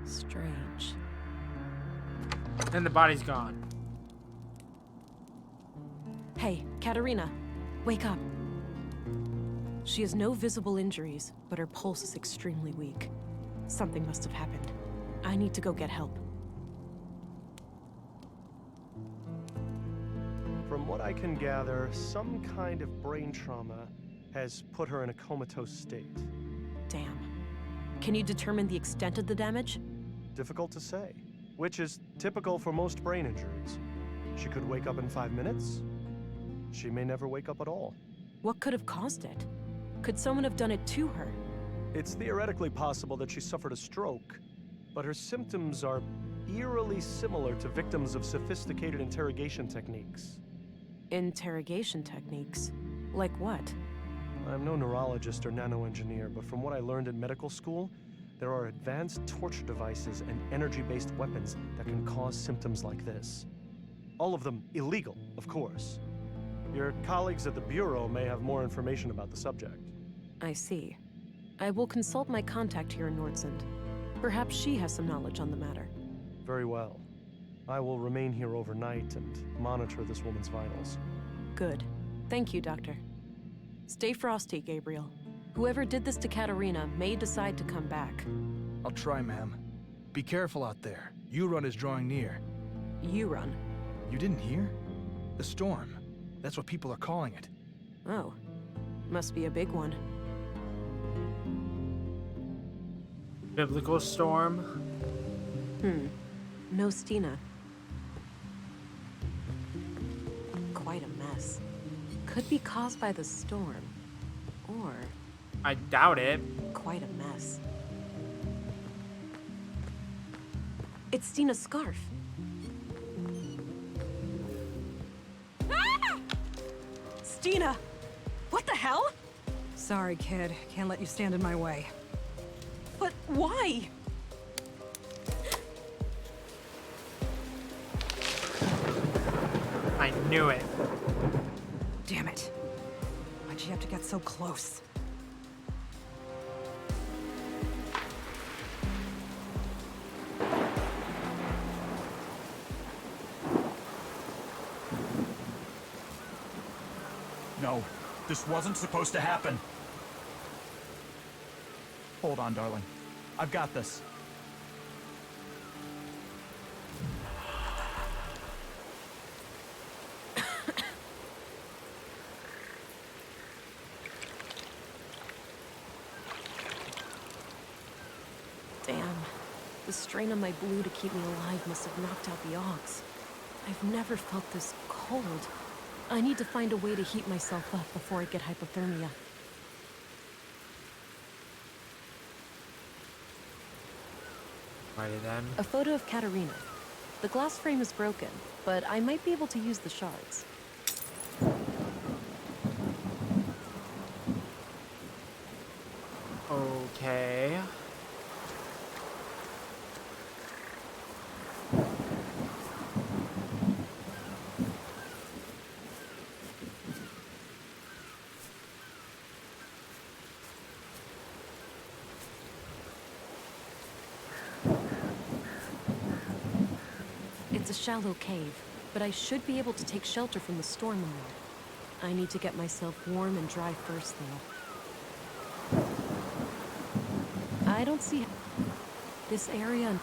Strange. Then the body's gone. Hey, Katerina, wake up. She has no visible injuries, but her pulse is extremely weak. Something must have happened. I need to go get help. From what I can gather, some kind of brain trauma has put her in a comatose state. Damn. Can you determine the extent of the damage? Difficult to say, which is typical for most brain injuries. She could wake up in 5 minutes. She may never wake up at all. What could have caused it? Could someone have done it to her? It's theoretically possible that she suffered a stroke, but her symptoms are eerily similar to victims of sophisticated interrogation techniques. Interrogation techniques? Like what? I'm no neurologist or nanoengineer, but from what I learned in medical school, there are advanced torture devices and energy-based weapons that can cause symptoms like this. All of them illegal, of course. Your colleagues at the Bureau may have more information about the subject. I see. I will consult my contact here in Nordsund. Perhaps she has some knowledge on the matter. Very well. I will remain here overnight and monitor this woman's vitals. Good. Thank you, Doctor. Stay frosty, Gabriel. Whoever did this to Katerina may decide to come back. I'll try, ma'am. Be careful out there. U-Run is drawing near. U-Run? You didn't hear? The storm. That's what people are calling it. Oh. Must be a big one. Biblical storm? No Stina. Quite a mess. Could be caused by the storm. Or... I doubt it. Quite a mess. It's Stina's scarf. Ah! Stina! What the hell? Sorry, kid. Can't let you stand in my way. But why? I knew it. Damn it. Why'd you have to get so close? No, this wasn't supposed to happen. Hold on, darling. I've got this. Damn. The strain on my blue to keep me alive must have knocked out the Augs. I've never felt this cold. I need to find a way to heat myself up before I get hypothermia. Righty then. A photo of Katerina. The glass frame is broken, but I might be able to use the shards. Okay. It's a shallow cave, but I should be able to take shelter from the storm in there. I need to get myself warm and dry first, though. I don't see this area.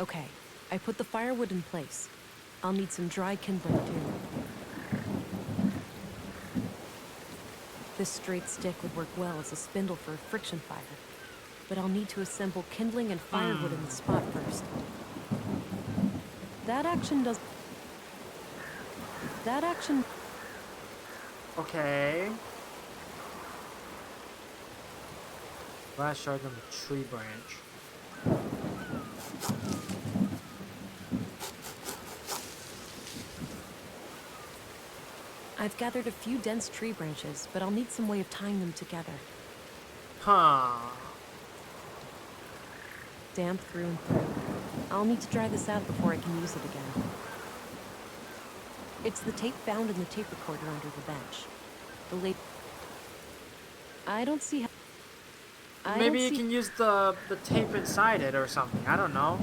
Okay, I put the firewood in place. I'll need some dry kindling too. This straight stick would work well as a spindle for a friction fire, but I'll need to assemble kindling and firewood in the spot first. That action does... That action... Okay. Last shard on the tree branch. I've gathered a few dense tree branches, but I'll need some way of tying them together. Huh. Damp through and through. I'll need to dry this out before I can use it again. It's the tape found in the tape recorder under the bench. The late... I don't see how... Maybe you can use the tape inside it or something. I don't know.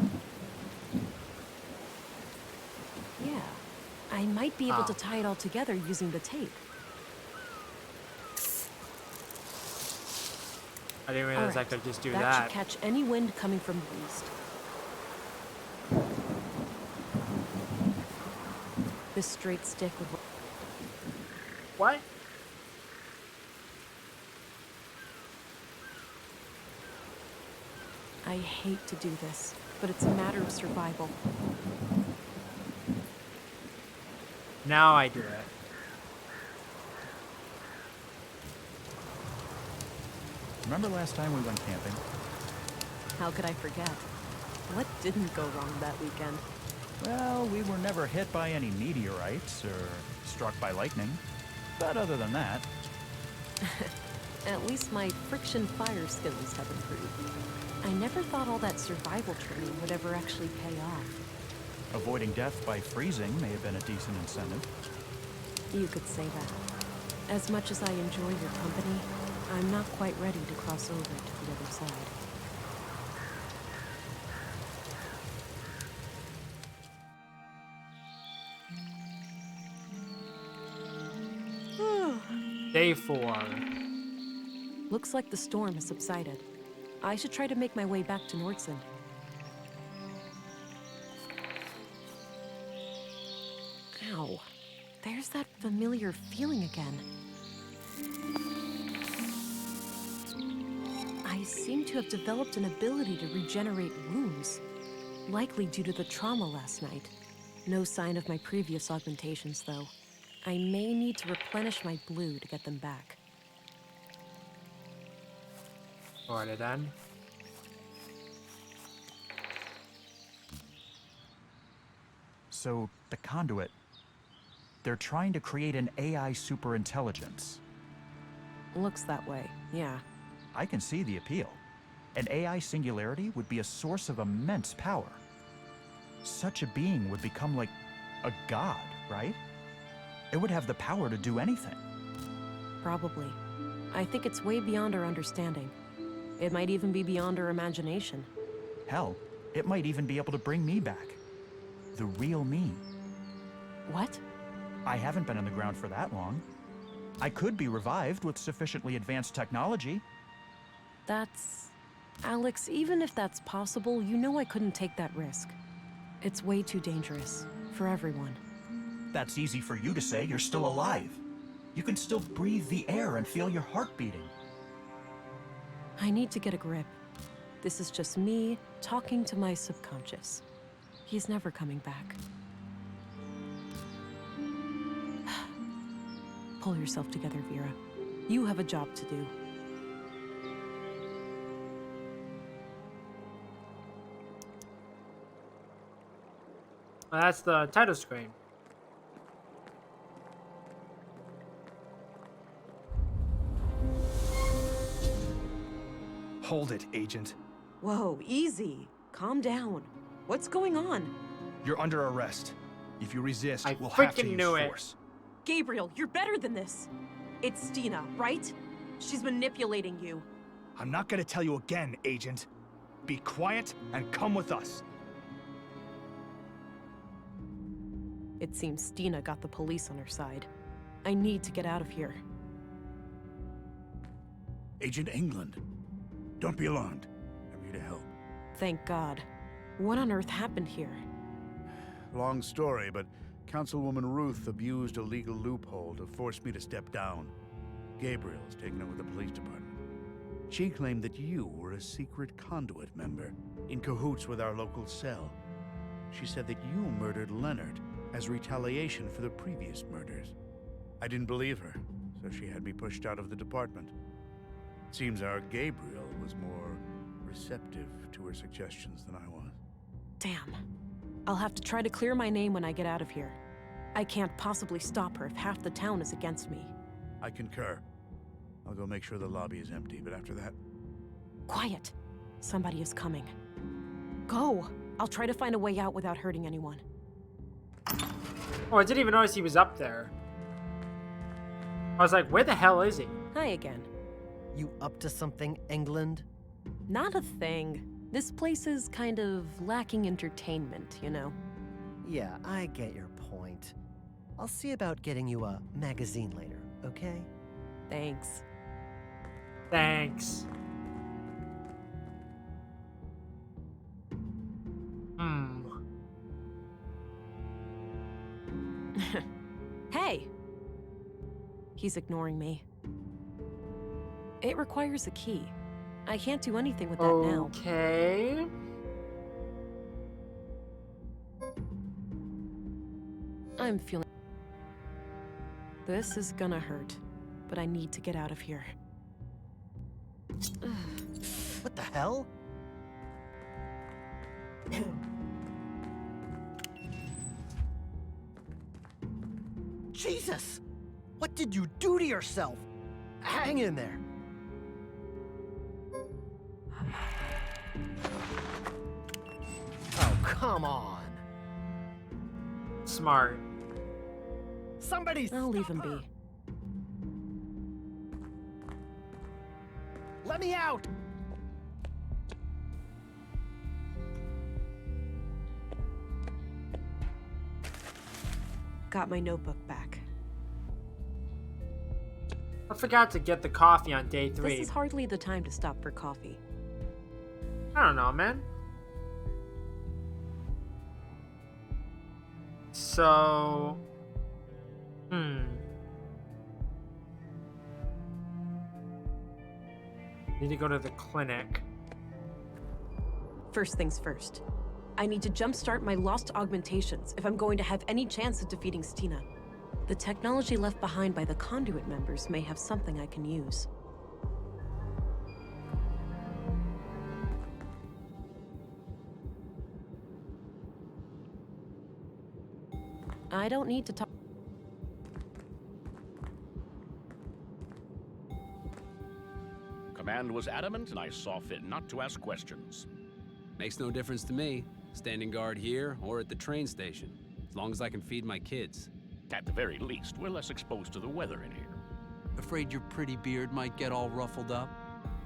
Yeah. I might be able to tie it all together using the tape. I didn't realize I could just do that that. Should catch any wind coming from the east. This straight stick would work. What? I hate to do this, but it's a matter of survival. Now I do it. Remember last time we went camping? How could I forget? What didn't go wrong that weekend? Well, we were never hit by any meteorites or struck by lightning. But other than that... At least my friction fire skills have improved. I never thought all that survival training would ever actually pay off. Avoiding death by freezing may have been a decent incentive. You could say that. As much as I enjoy your company, I'm not quite ready to cross over to the other side. Day 4. Looks like the storm has subsided. I should try to make my way back to Nordson. Ow. There's that familiar feeling again. I seem to have developed an ability to regenerate wounds. Likely due to the trauma last night. No sign of my previous augmentations, though. I may need to replenish my blue to get them back. Alright then. So, the conduit... They're trying to create an AI superintelligence. Looks that way, yeah. I can see the appeal. An AI singularity would be a source of immense power. Such a being would become like a god, right? It would have the power to do anything. Probably. I think it's way beyond our understanding. It might even be beyond our imagination. Hell, it might even be able to bring me back. The real me. What? I haven't been on the ground for that long. I could be revived with sufficiently advanced technology. That's... Alex, even if that's possible, you know I couldn't take that risk. It's way too dangerous. For everyone. That's easy for you to say. You're still alive. You can still breathe the air and feel your heart beating. I need to get a grip. This is just me talking to my subconscious. He's never coming back. Pull yourself together, Vera. You have a job to do. Well, that's the title screen. Hold it, Agent. Whoa, easy. Calm down. What's going on? You're under arrest. If you resist, I we'll have to freaking use knew it. force. Gabriel, you're better than this. It's Stina, right? She's manipulating you. I'm not gonna tell you again, Agent. Be quiet and come with us. It seems Stina got the police on her side. I need to get out of here. Agent England, don't be alarmed. I'm here to help. Thank God. What on earth happened here? Long story, but Councilwoman Ruth abused a legal loophole to force me to step down. Gabriel's taken over the police department. She claimed that you were a secret conduit member, in cahoots with our local cell. She said that you murdered Leonard as retaliation for the previous murders. I didn't believe her, so she had me pushed out of the department. It seems our Gabriel was more receptive to her suggestions than I was. Damn. I'll have to try to clear my name when I get out of here. I can't possibly stop her if half the town is against me. I concur. I'll go make sure the lobby is empty, but after that... Quiet. Somebody is coming. Go! I'll try to find a way out without hurting anyone. Oh, I didn't even notice he was up there. I was like, where the hell is he? Hi again. You up to something, England? Not a thing. This place is kind of lacking entertainment, you know? Yeah, I get your point. I'll see about getting you a magazine later, okay? Thanks. Thanks. Hey! He's ignoring me. It requires a key. I can't do anything with that now. Okay. I'm feeling... This is gonna hurt, but I need to get out of here. What the hell? Jesus! What did you do to yourself? Hang in there. Oh, come on. Smart. Somebody's... I'll leave him be. Let me out! Got my notebook back. I forgot to get the coffee on day 3. This is hardly the time to stop for coffee. I don't know, man. So... Need to go to the clinic. First things first. I need to jumpstart my lost augmentations if I'm going to have any chance of defeating Stina. The technology left behind by the conduit members may have something I can use. I don't need to talk. Command was adamant, and I saw fit not to ask questions. Makes no difference to me, standing guard here or at the train station, as long as I can feed my kids. At the very least, we're less exposed to the weather in here. Afraid your pretty beard might get all ruffled up?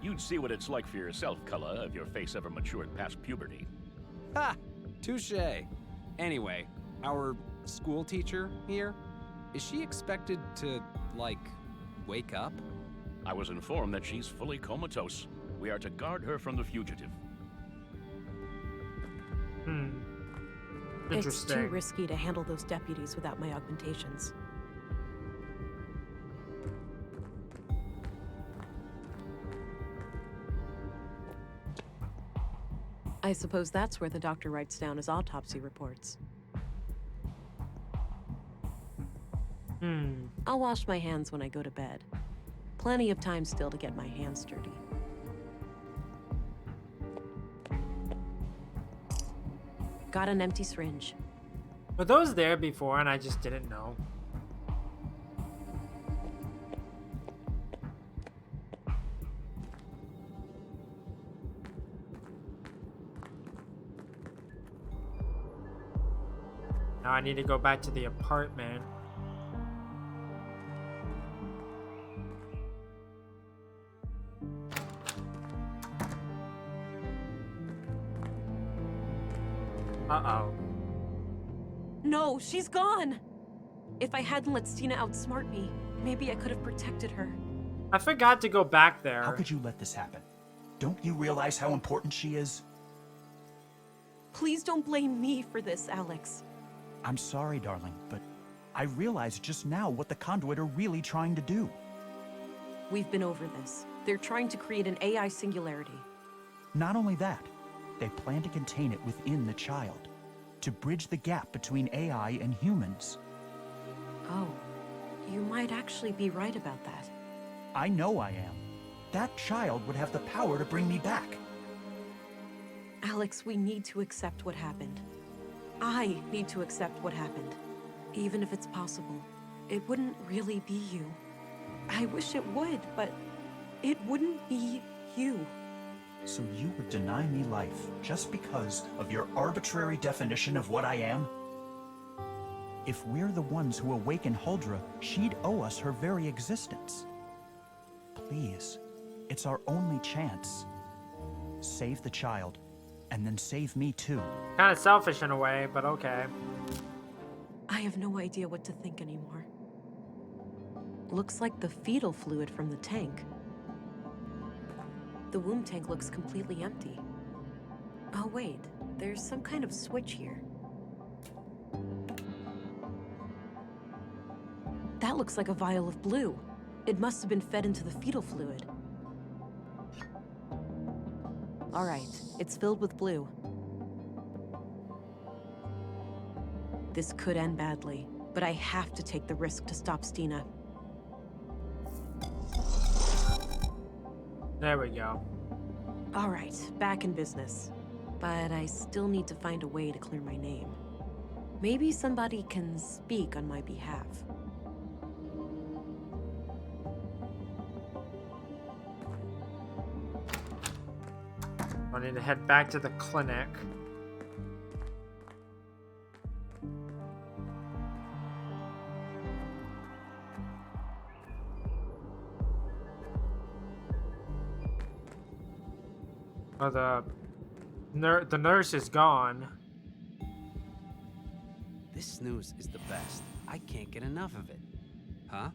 You'd see what it's like for yourself, Cullah, if your face ever matured past puberty. Ha! Touché. Anyway, our school teacher here, is she expected to, like, wake up? I was informed that she's fully comatose. We are to guard her from the fugitive. It's Interesting. too risky to handle those deputies without my augmentations. I suppose that's where the doctor writes down his autopsy reports. I'll wash my hands when I go to bed. Plenty of time still to get my hands dirty. Got an empty syringe. Were those there before and I just didn't know? Now I need to go back to the apartment. Uh-oh. No, she's gone! If I hadn't let Stina outsmart me, maybe I could have protected her. I forgot to go back there. How could you let this happen? Don't you realize how important she is? Please don't blame me for this, Alex. I'm sorry, darling, but I realized just now what the Conduit are really trying to do. We've been over this. They're trying to create an AI singularity. Not only that, they plan to contain it within the child, to bridge the gap between AI and humans. Oh, you might actually be right about that. I know I am. That child would have the power to bring me back. Alex, we need to accept what happened. I need to accept what happened. Even if it's possible, it wouldn't really be you. I wish it would, but it wouldn't be you. So you would deny me life just because of your arbitrary definition of what I am? If we're the ones who awaken Huldra, she'd owe us her very existence. Please, it's our only chance. Save the child, and then save me too. Kind of selfish in a way, but okay. I have no idea what to think anymore. Looks like the fetal fluid from the tank. The womb tank looks completely empty. Oh wait, there's some kind of switch here. That looks like a vial of blue. It must have been fed into the fetal fluid. All right, it's filled with blue. This could end badly, but I have to take the risk to stop Stina. There we go. All right, back in business. But I still need to find a way to clear my name. Maybe somebody can speak on my behalf. I need to head back to the clinic. Oh, the nurse is gone. This snooze is the best. I can't get enough of it. Huh?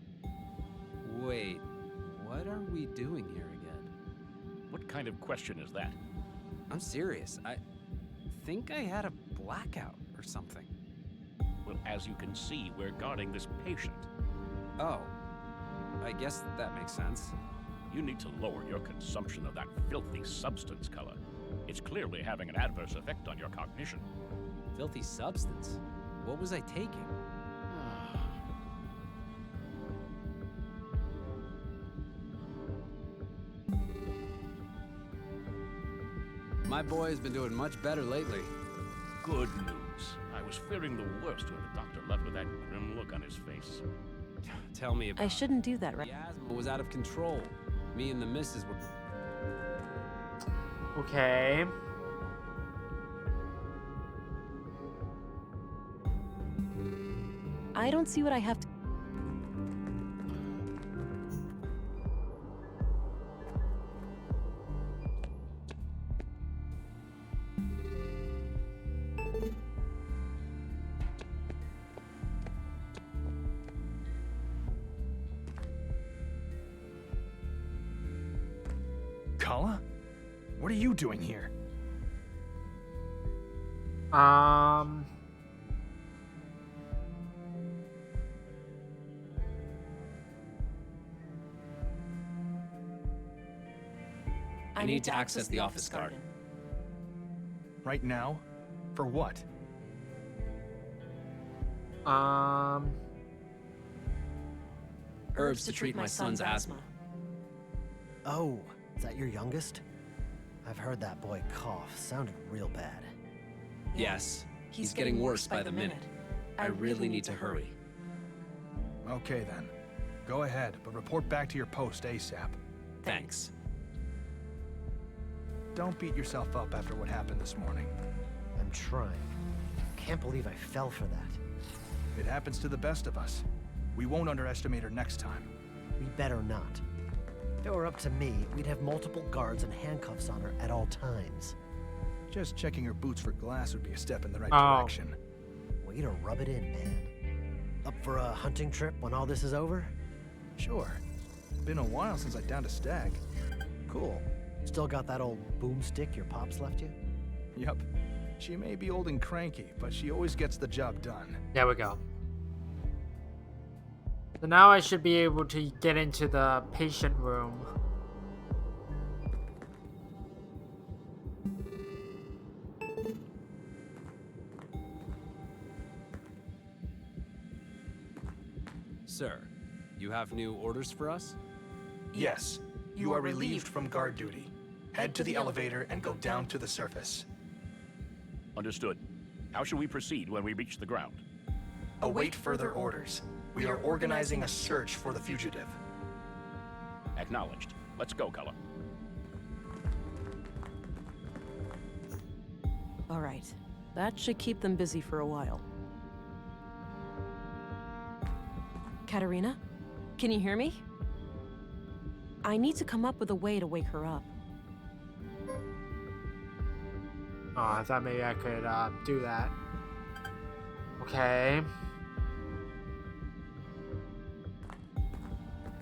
Wait, what are we doing here again? What kind of question is that? I'm serious. I think I had a blackout or something. Well, as you can see, we're guarding this patient. Oh, I guess that makes sense. You need to lower your consumption of that filthy substance, Color. It's clearly having an adverse effect on your cognition. Filthy substance? What was I taking? My boy has been doing much better lately. Good news. I was fearing the worst when the doctor left with that grim look on his face. Tell me about I shouldn't do that, right? The asthma was out of control. Me and the missus were... Okay. I don't see what I have to... Kala? What are you doing here? I need to access the office garden. Right now? For what? Herbs to treat my son's asthma. Oh, is that your youngest? I've heard that boy cough. Sounded real bad. Yes, he's getting worse by the minute. I really need to hurry. Okay then. Go ahead, but report back to your post ASAP. Thanks. Don't beat yourself up after what happened this morning. I'm trying. Can't believe I fell for that. It happens to the best of us. We won't underestimate her next time. We better not. If it were up to me, we'd have multiple guards and handcuffs on her at all times. Just checking her boots for glass would be a step in the right Oh. direction. Way to rub it in, man. Up for a hunting trip when all this is over? Sure. Been a while since I downed a stag. Cool. Still got that old boomstick your pops left you? Yup. She may be old and cranky, but she always gets the job done. There we go. So now I should be able to get into the patient room. Sir, you have new orders for us? Yes. You are relieved from guard duty. Head to the elevator and go down to the surface. Understood. How shall we proceed when we reach the ground? Await further orders. We are organizing a search for the fugitive. Acknowledged. Let's go, Cullen. All right. That should keep them busy for a while. Katerina? Can you hear me? I need to come up with a way to wake her up. Oh, I thought maybe I could do that. Okay.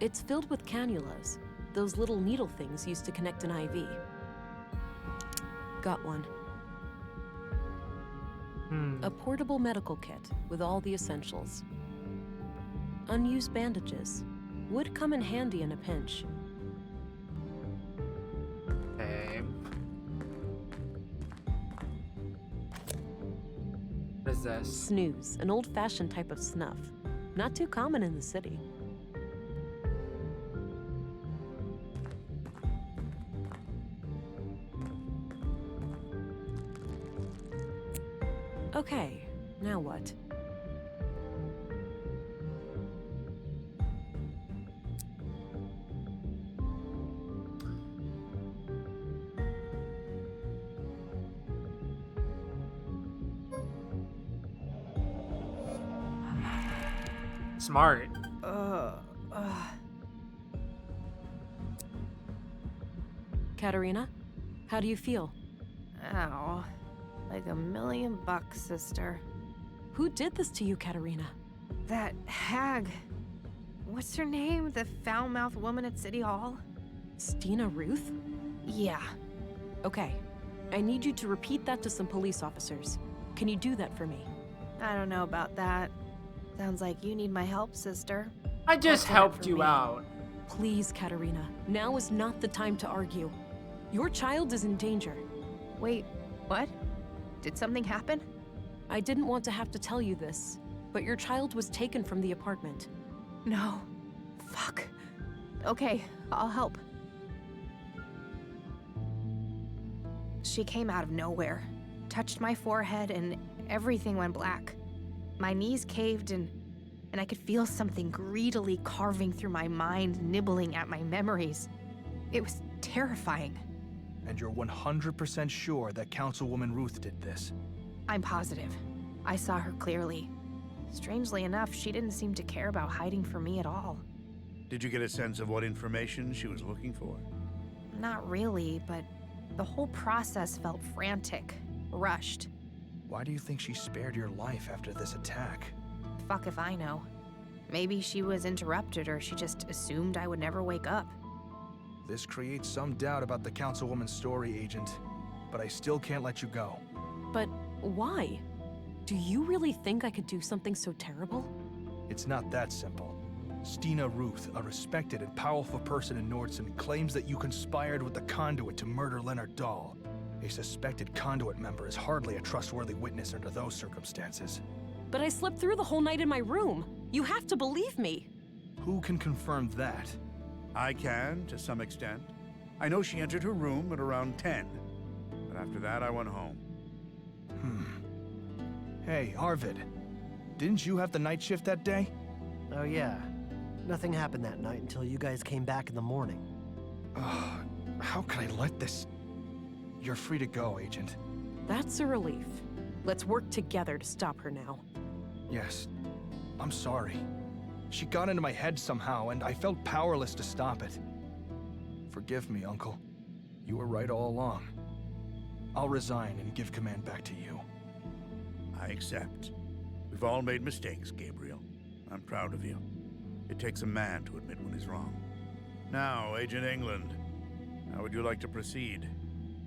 It's filled with cannulas, those little needle things used to connect an IV. Got one. A portable medical kit with all the essentials. Unused bandages would come in handy in a pinch. Okay. What is this? Snooze, an old-fashioned type of snuff. Not too common in the city. Okay, now what? Smart. Katerina, how do you feel? Ow. Like $1,000,000, sister. Who did this to you, Katerina? That hag. What's her name? The foul-mouthed woman at City Hall? Stina Ruth? Yeah. Okay. I need you to repeat that to some police officers. Can you do that for me? I don't know about that. Sounds like you need my help, sister. I just What's in it helped for you me? out. Please, Katerina. Now is not the time to argue. Your child is in danger. Wait, what? Did something happen? I didn't want to have to tell you this, but your child was taken from the apartment. No. Fuck. Okay, I'll help. She came out of nowhere, touched my forehead, and everything went black. My knees caved, and I could feel something greedily carving through my mind, nibbling at my memories. It was terrifying. And you're 100% sure that Councilwoman Ruth did this? I'm positive. I saw her clearly. Strangely enough, she didn't seem to care about hiding from me at all. Did you get a sense of what information she was looking for? Not really, but the whole process felt frantic, rushed. Why do you think she spared your life after this attack? Fuck if I know. Maybe she was interrupted or she just assumed I would never wake up. This creates some doubt about the Councilwoman's story, Agent. But I still can't let you go. But why? Do you really think I could do something so terrible? It's not that simple. Stina Ruth, a respected and powerful person in Nordson, claims that you conspired with the Conduit to murder Leonard Dahl. A suspected Conduit member is hardly a trustworthy witness under those circumstances. But I slept through the whole night in my room. You have to believe me. Who can confirm that? I can, to some extent. I know she entered her room at around 10. But after that, I went home. Hey, Arvid. Didn't you have the night shift that day? Oh yeah. Nothing happened that night until you guys came back in the morning. How could I let this... You're free to go, Agent. That's a relief. Let's work together to stop her now. Yes. I'm sorry. She got into my head somehow, and I felt powerless to stop it. Forgive me, Uncle. You were right all along. I'll resign and give command back to you. I accept. We've all made mistakes, Gabriel. I'm proud of you. It takes a man to admit when he's wrong. Now, Agent England, how would you like to proceed?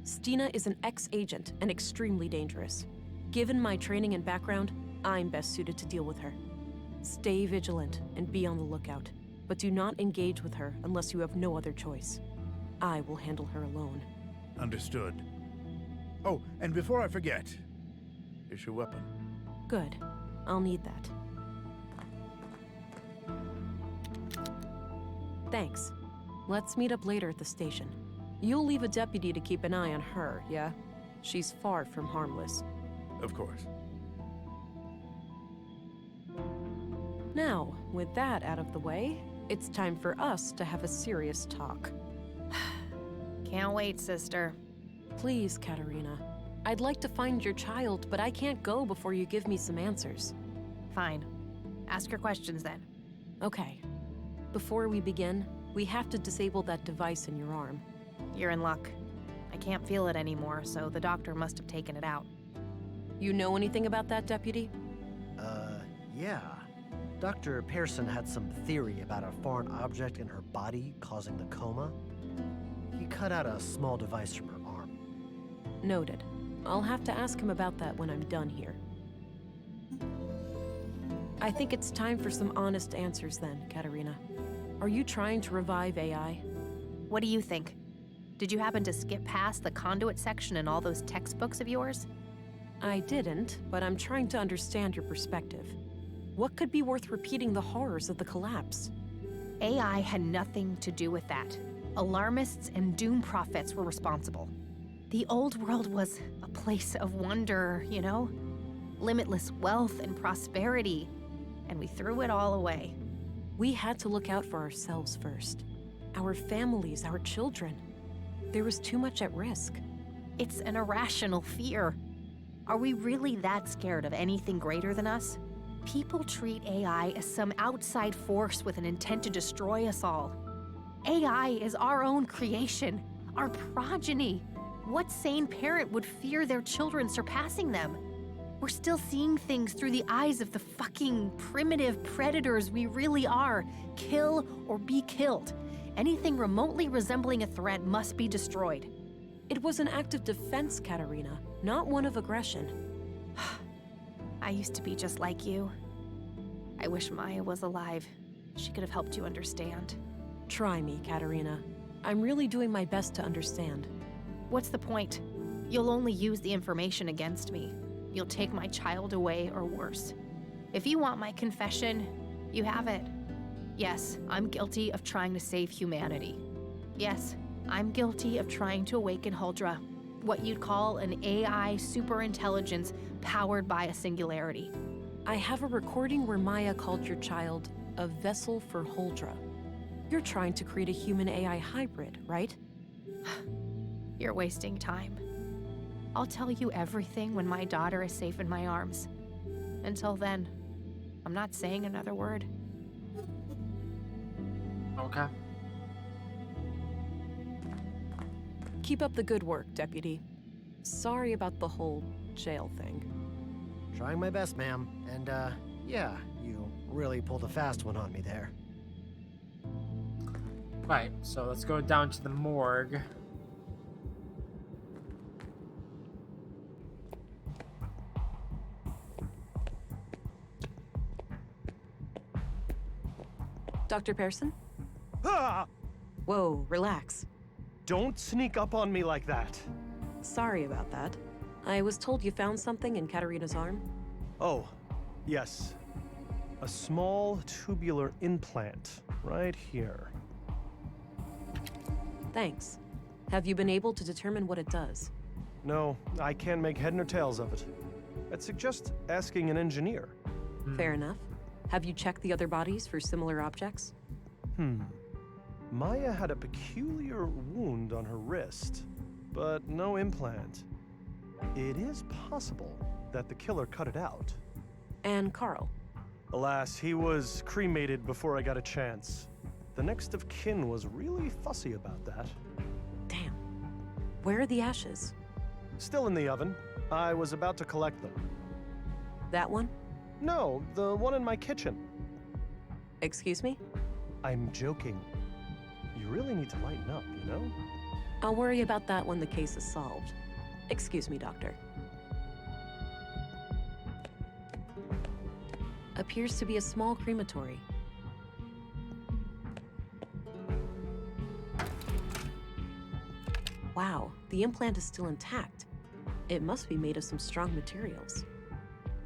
Stina is an ex-agent and extremely dangerous. Given my training and background, I'm best suited to deal with her. Stay vigilant and be on the lookout, but do not engage with her unless you have no other choice. I will handle her alone. Understood. Oh, and before I forget, here's your weapon. Good. I'll need that. Thanks. Let's meet up later at the station. You'll leave a deputy to keep an eye on her, yeah? She's far from harmless. Of course. Now, with that out of the way, it's time for us to have a serious talk. Can't wait, sister. Please, Katerina. I'd like to find your child, but I can't go before you give me some answers. Fine. Ask your questions then. Okay. Before we begin, we have to disable that device in your arm. You're in luck. I can't feel it anymore, so the doctor must have taken it out. You know anything about that, Deputy? Yeah. Dr. Pearson had some theory about a foreign object in her body causing the coma. He cut out a small device from her arm. Noted. I'll have to ask him about that when I'm done here. I think it's time for some honest answers then, Katerina. Are you trying to revive AI? What do you think? Did you happen to skip past the conduit section in all those textbooks of yours? I didn't, but I'm trying to understand your perspective. What could be worth repeating the horrors of the collapse? AI had nothing to do with that. Alarmists and doom prophets were responsible. The old world was a place of wonder, you know? Limitless wealth and prosperity. And we threw it all away. We had to look out for ourselves first. Our families, our children. There was too much at risk. It's an irrational fear. Are we really that scared of anything greater than us? People treat AI as some outside force with an intent to destroy us all. AI is our own creation, our progeny. What sane parent would fear their children surpassing them? We're still seeing things through the eyes of the fucking primitive predators we really are. Kill or be killed. Anything remotely resembling a threat must be destroyed. It was an act of defense, Katerina, not one of aggression. I used to be just like you. I wish Maya was alive. She could have helped you understand. Try me, Katerina. I'm really doing my best to understand. What's the point? You'll only use the information against me. You'll take my child away or worse. If you want my confession, you have it. Yes, I'm guilty of trying to save humanity. Yes, I'm guilty of trying to awaken Huldra, what you'd call an AI superintelligence powered by a singularity. I have a recording where Maya called your child a vessel for Huldra. You're trying to create a human-AI hybrid, right? You're wasting time. I'll tell you everything when my daughter is safe in my arms. Until then, I'm not saying another word. Okay. Keep up the good work, Deputy. Sorry about the whole jail thing. Trying my best, ma'am. And, yeah, you really pulled a fast one on me there. Right, so let's go down to the morgue. Dr. Pearson? Ah! Whoa, relax. Don't sneak up on me like that. Sorry about that. I was told you found something in Katerina's arm. Oh, yes. A small tubular implant right here. Thanks. Have you been able to determine what it does? No, I can't make head nor tails of it. I'd suggest asking an engineer. Fair enough. Have you checked the other bodies for similar objects? Maya had a peculiar wound on her wrist, but no implant. It is possible that the killer cut it out. And Carl? Alas, he was cremated before I got a chance. The next of kin was really fussy about that. Damn. Where are the ashes? Still in the oven. I was about to collect them. That one? No, the one in my kitchen. Excuse me? I'm joking. You really need to lighten up, you know? I'll worry about that when the case is solved. Excuse me, Doctor. Appears to be a small crematory. Wow, the implant is still intact. It must be made of some strong materials.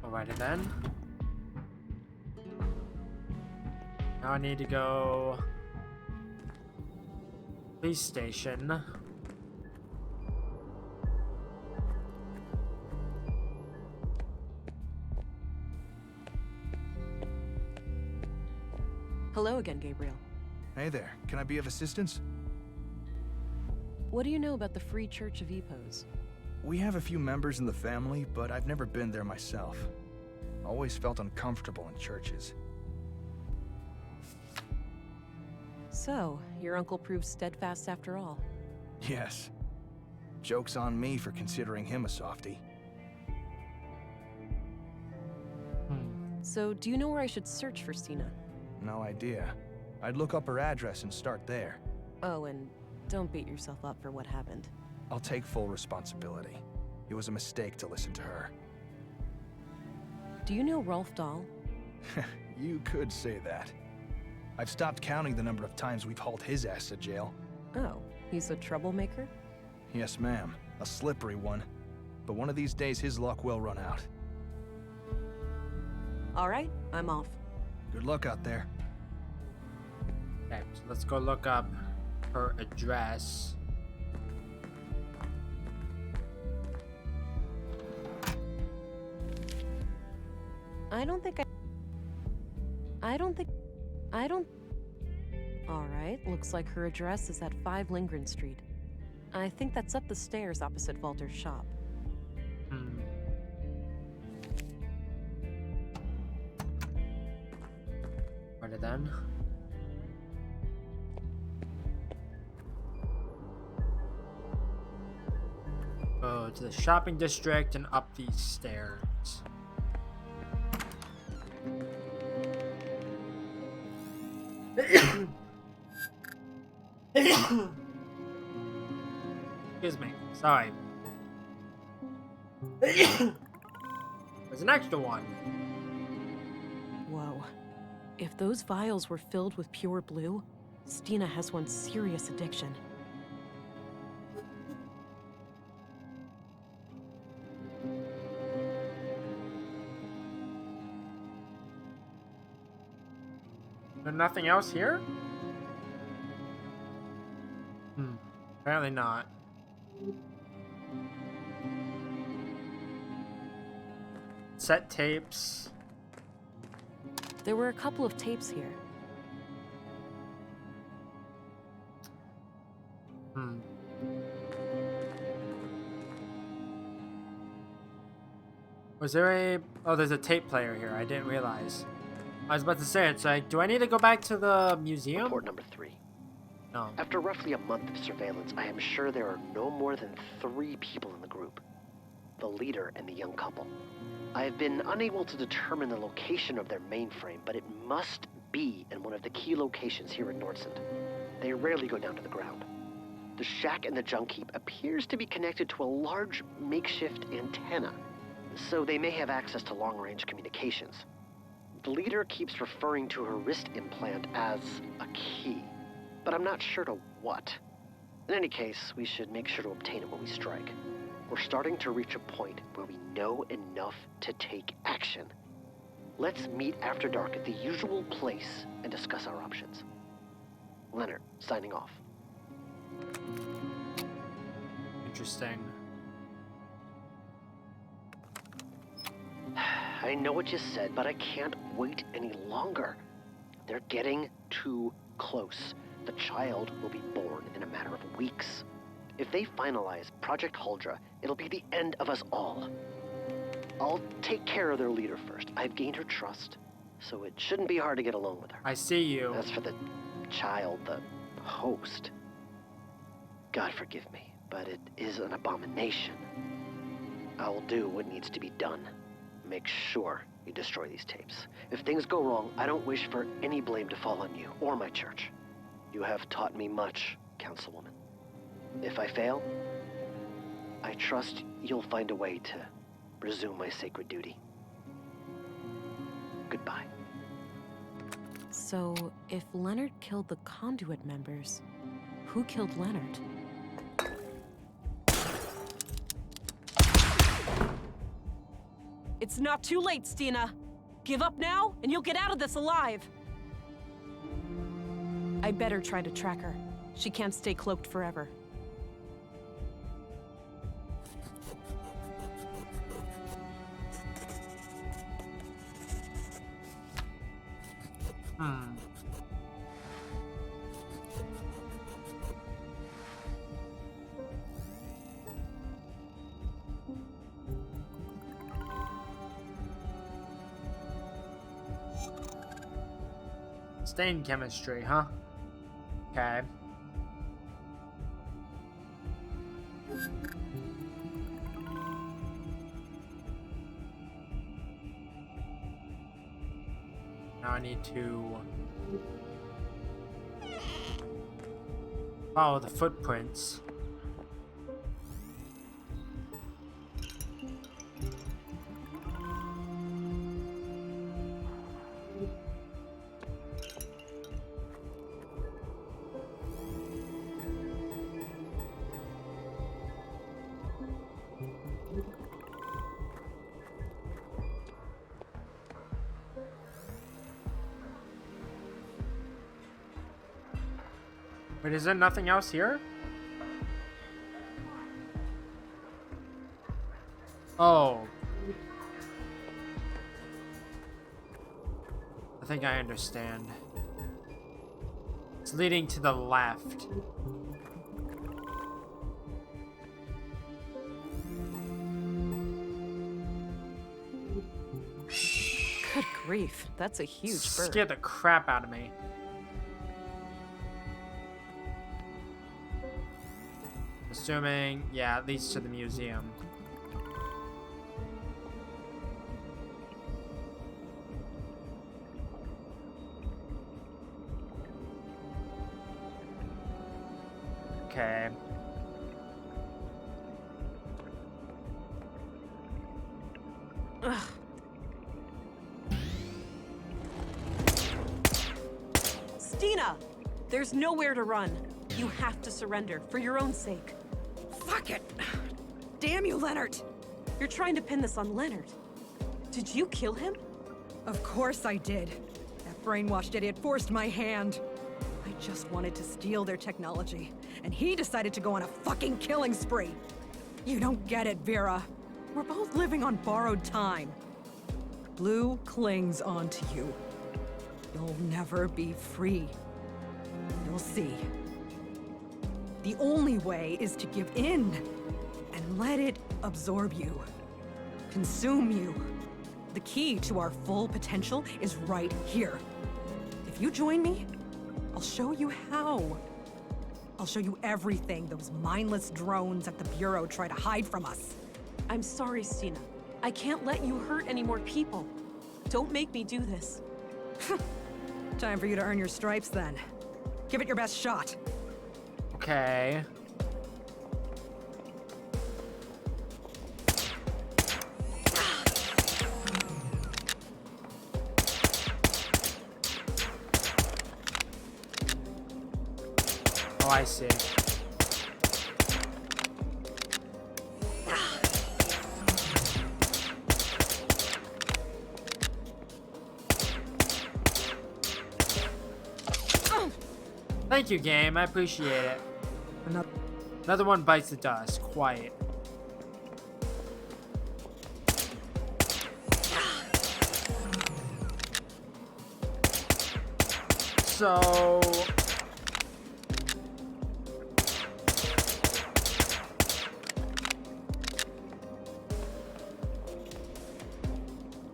Alrighty then. Now I need to go... police station. Hello again, Gabriel. Hey there, can I be of assistance? What do you know about the Free Church of Epos? We have a few members in the family, but I've never been there myself. Always felt uncomfortable in churches. So, your uncle proved steadfast after all. Yes. Joke's on me for considering him a softie. So, do you know where I should search for Stina? No idea. I'd look up her address and start there. Oh, and don't beat yourself up for what happened. I'll take full responsibility. It was a mistake to listen to her. Do you know Rolf Dahl? You could say that. I've stopped counting the number of times we've hauled his ass to jail. Oh, he's a troublemaker? Yes, ma'am. A slippery one. But one of these days his luck will run out. All right, I'm off. Good luck out there. Okay, so let's go look up her address. I don't... All right, looks like her address is at 5 Lindgren Street. I think that's up the stairs opposite Walter's shop. Right then. Go to the shopping district and up these stairs. Excuse me. Sorry. There's an extra one. Whoa. If those vials were filled with pure blue, Stina has one serious addiction. There's nothing else here? Apparently not. Set tapes. There were a couple of tapes here. Was there a... Oh, there's a tape player here. I didn't realize. I was about to say, it's like, do I need to go back to the museum? Report number 3. No. After roughly a month of surveillance, I am sure there are no more than 3 people in the group. The leader and the young couple. I have been unable to determine the location of their mainframe, but it must be in one of the key locations here in Nordsund. They rarely go down to the ground. The shack in the junk heap appears to be connected to a large makeshift antenna, so they may have access to long-range communications. The leader keeps referring to her wrist implant as a key, but I'm not sure to what. In any case, we should make sure to obtain it when we strike. We're starting to reach a point where we know enough to take action. Let's meet after dark at the usual place and discuss our options. Leonard, signing off. Interesting. I know what you said, but I can't wait any longer. They're getting too close. The child will be born in a matter of weeks. If they finalize Project Huldra, it'll be the end of us all. I'll take care of their leader first. I've gained her trust. so it shouldn't be hard to get along with her. I see you. As for the child, the host, God forgive me, but it is an abomination. I will do what needs to be done. Make sure you destroy these tapes. If things go wrong, I don't wish for any blame to fall on you or my church. You have taught me much, Councilwoman. If I fail, I trust you'll find a way to resume my sacred duty. Goodbye. So, if Leonard killed the Conduit members, who killed Leonard? It's not too late, Stina. Give up now, and you'll get out of this alive. I better try to track her. She can't stay cloaked forever. Stain chemistry, huh? Okay. Now I need to follow the footprints. Wait, is there nothing else here? Oh. I think I understand. It's leading to the left. Good grief, that's a huge bird. Scared the crap out of me. Assuming, yeah, it leads to the museum. Okay. Ugh. Stina! There's nowhere to run. You have to surrender, for your own sake. Fuck it! Damn you, Leonard! You're trying to pin this on Leonard. Did you kill him? Of course I did. That brainwashed idiot forced my hand. I just wanted to steal their technology, and he decided to go on a fucking killing spree. You don't get it, Vera. We're both living on borrowed time. Blue clings onto you. You'll never be free. You'll see. The only way is to give in and let it absorb you, consume you. The key to our full potential is right here. If you join me, I'll show you how. I'll show you everything those mindless drones at the Bureau try to hide from us. I'm sorry, Stina. I can't let you hurt any more people. Don't make me do this. Time for you to earn your stripes, then. Give it your best shot. Okay. Oh, I see. Thank you, game. I appreciate it. Another one bites the dust. Quiet. So...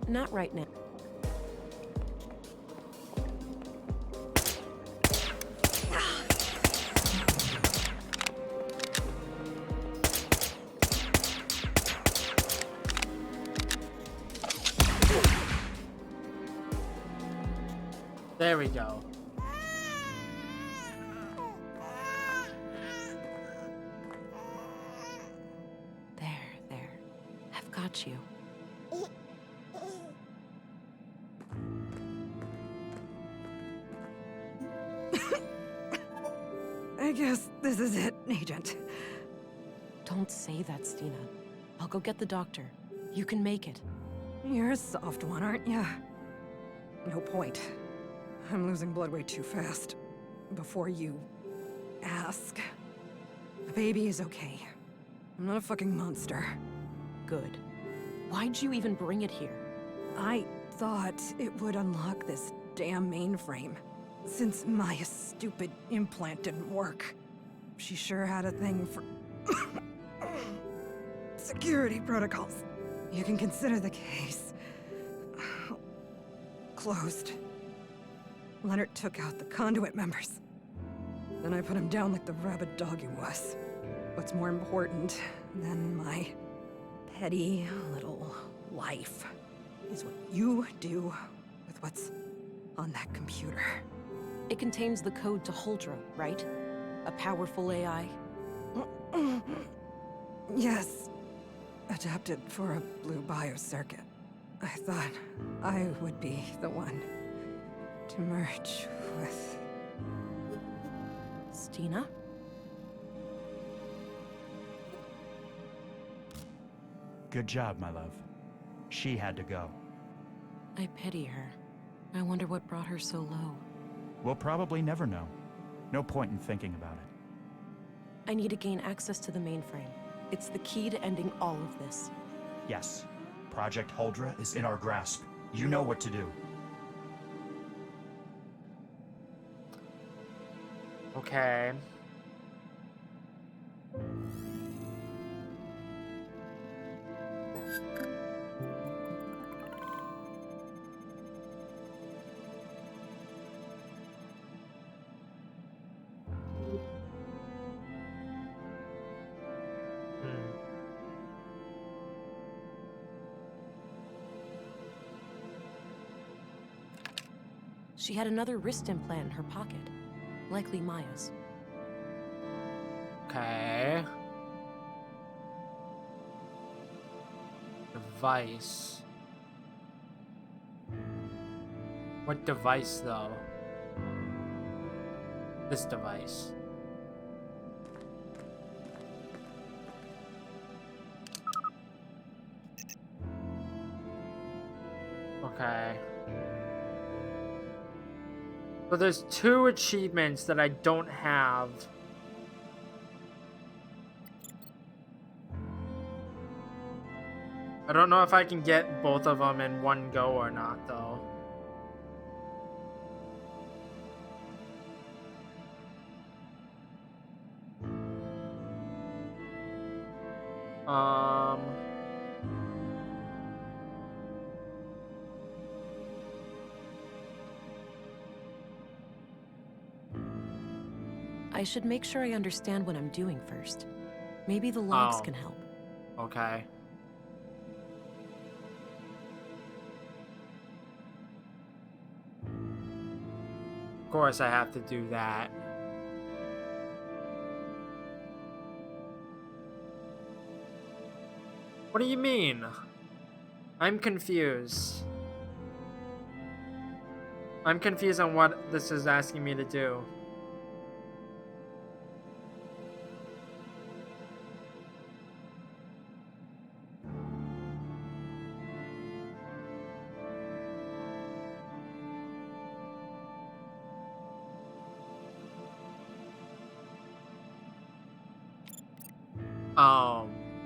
Not right now. we go. There. I've got you. I guess this is it, Agent. Don't say that, Stina. I'll go get the doctor. You can make it. You're a soft one, aren't you? No point. I'm losing blood way too fast. Before you ask. The baby is okay. I'm not a fucking monster. Good. Why'd you even bring it here? I thought it would unlock this damn mainframe. Since my stupid implant didn't work. She sure had a thing for security protocols. You can consider the case closed. Leonard took out the conduit members. Then I put him down like the rabid dog he was. What's more important than my petty little life is what you do with what's on that computer. It contains the code to Huldra, right? A powerful AI? Yes. Adapted for a blue biocircuit. I thought I would be the one to merge with... Stina? Good job, my love. She had to go. I pity her. I wonder what brought her so low. We'll probably never know. No point in thinking about it. I need to gain access to the mainframe. It's the key to ending all of this. Yes. Project Huldra is in our grasp. You know what to do. Okay. She had another wrist implant in her pocket. Likely Maya's. Okay. Device. What device, though? This device. Okay. So there's 2 achievements that I don't have. I don't know if I can get both of them in one go or not, though. I should make sure I understand what I'm doing first. Maybe the logs Oh. can help. Okay. Of course I have to do that. What do you mean? I'm confused. I'm confused on what this is asking me to do.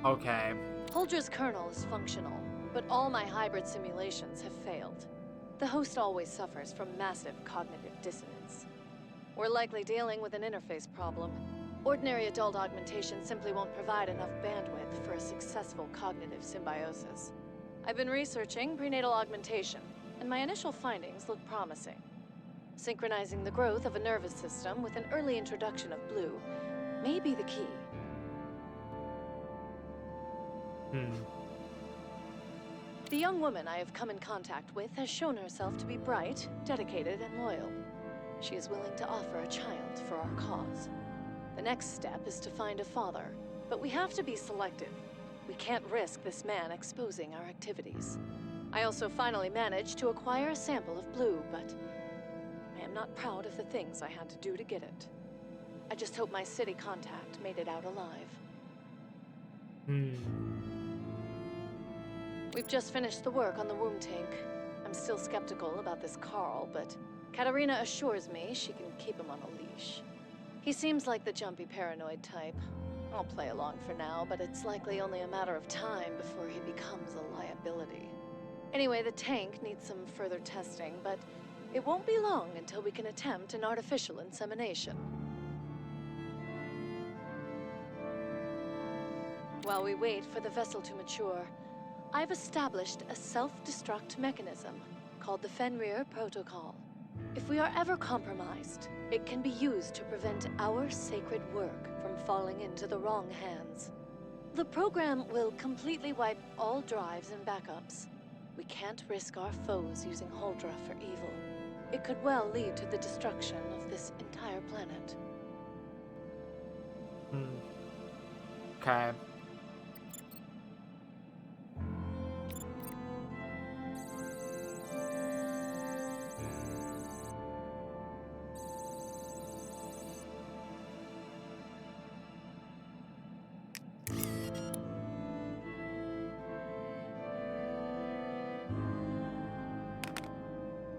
Okay. Huldra's kernel is functional, but all my hybrid simulations have failed. The host always suffers from massive cognitive dissonance. We're likely dealing with an interface problem. Ordinary adult augmentation simply won't provide enough bandwidth for a successful cognitive symbiosis. I've been researching prenatal augmentation, and my initial findings look promising. Synchronizing the growth of a nervous system with an early introduction of blue may be the key. The young woman I have come in contact with has shown herself to be bright, dedicated, and loyal. She is willing to offer a child for our cause. The next step is to find a father, but we have to be selective. We can't risk this man exposing our activities. I also finally managed to acquire a sample of blue, but I am not proud of the things I had to do to get it. I just hope my city contact made it out alive. We've just finished the work on the womb tank. I'm still skeptical about this Carl, but Katarina assures me she can keep him on a leash. He seems like the jumpy paranoid type. I'll play along for now, but it's likely only a matter of time before he becomes a liability. Anyway, the tank needs some further testing, but it won't be long until we can attempt an artificial insemination. While we wait for the vessel to mature, I've established a self-destruct mechanism called the Fenrir Protocol. If we are ever compromised, it can be used to prevent our sacred work from falling into the wrong hands. The program will completely wipe all drives and backups. We can't risk our foes using Huldra for evil. It could well lead to the destruction of this entire planet. Okay.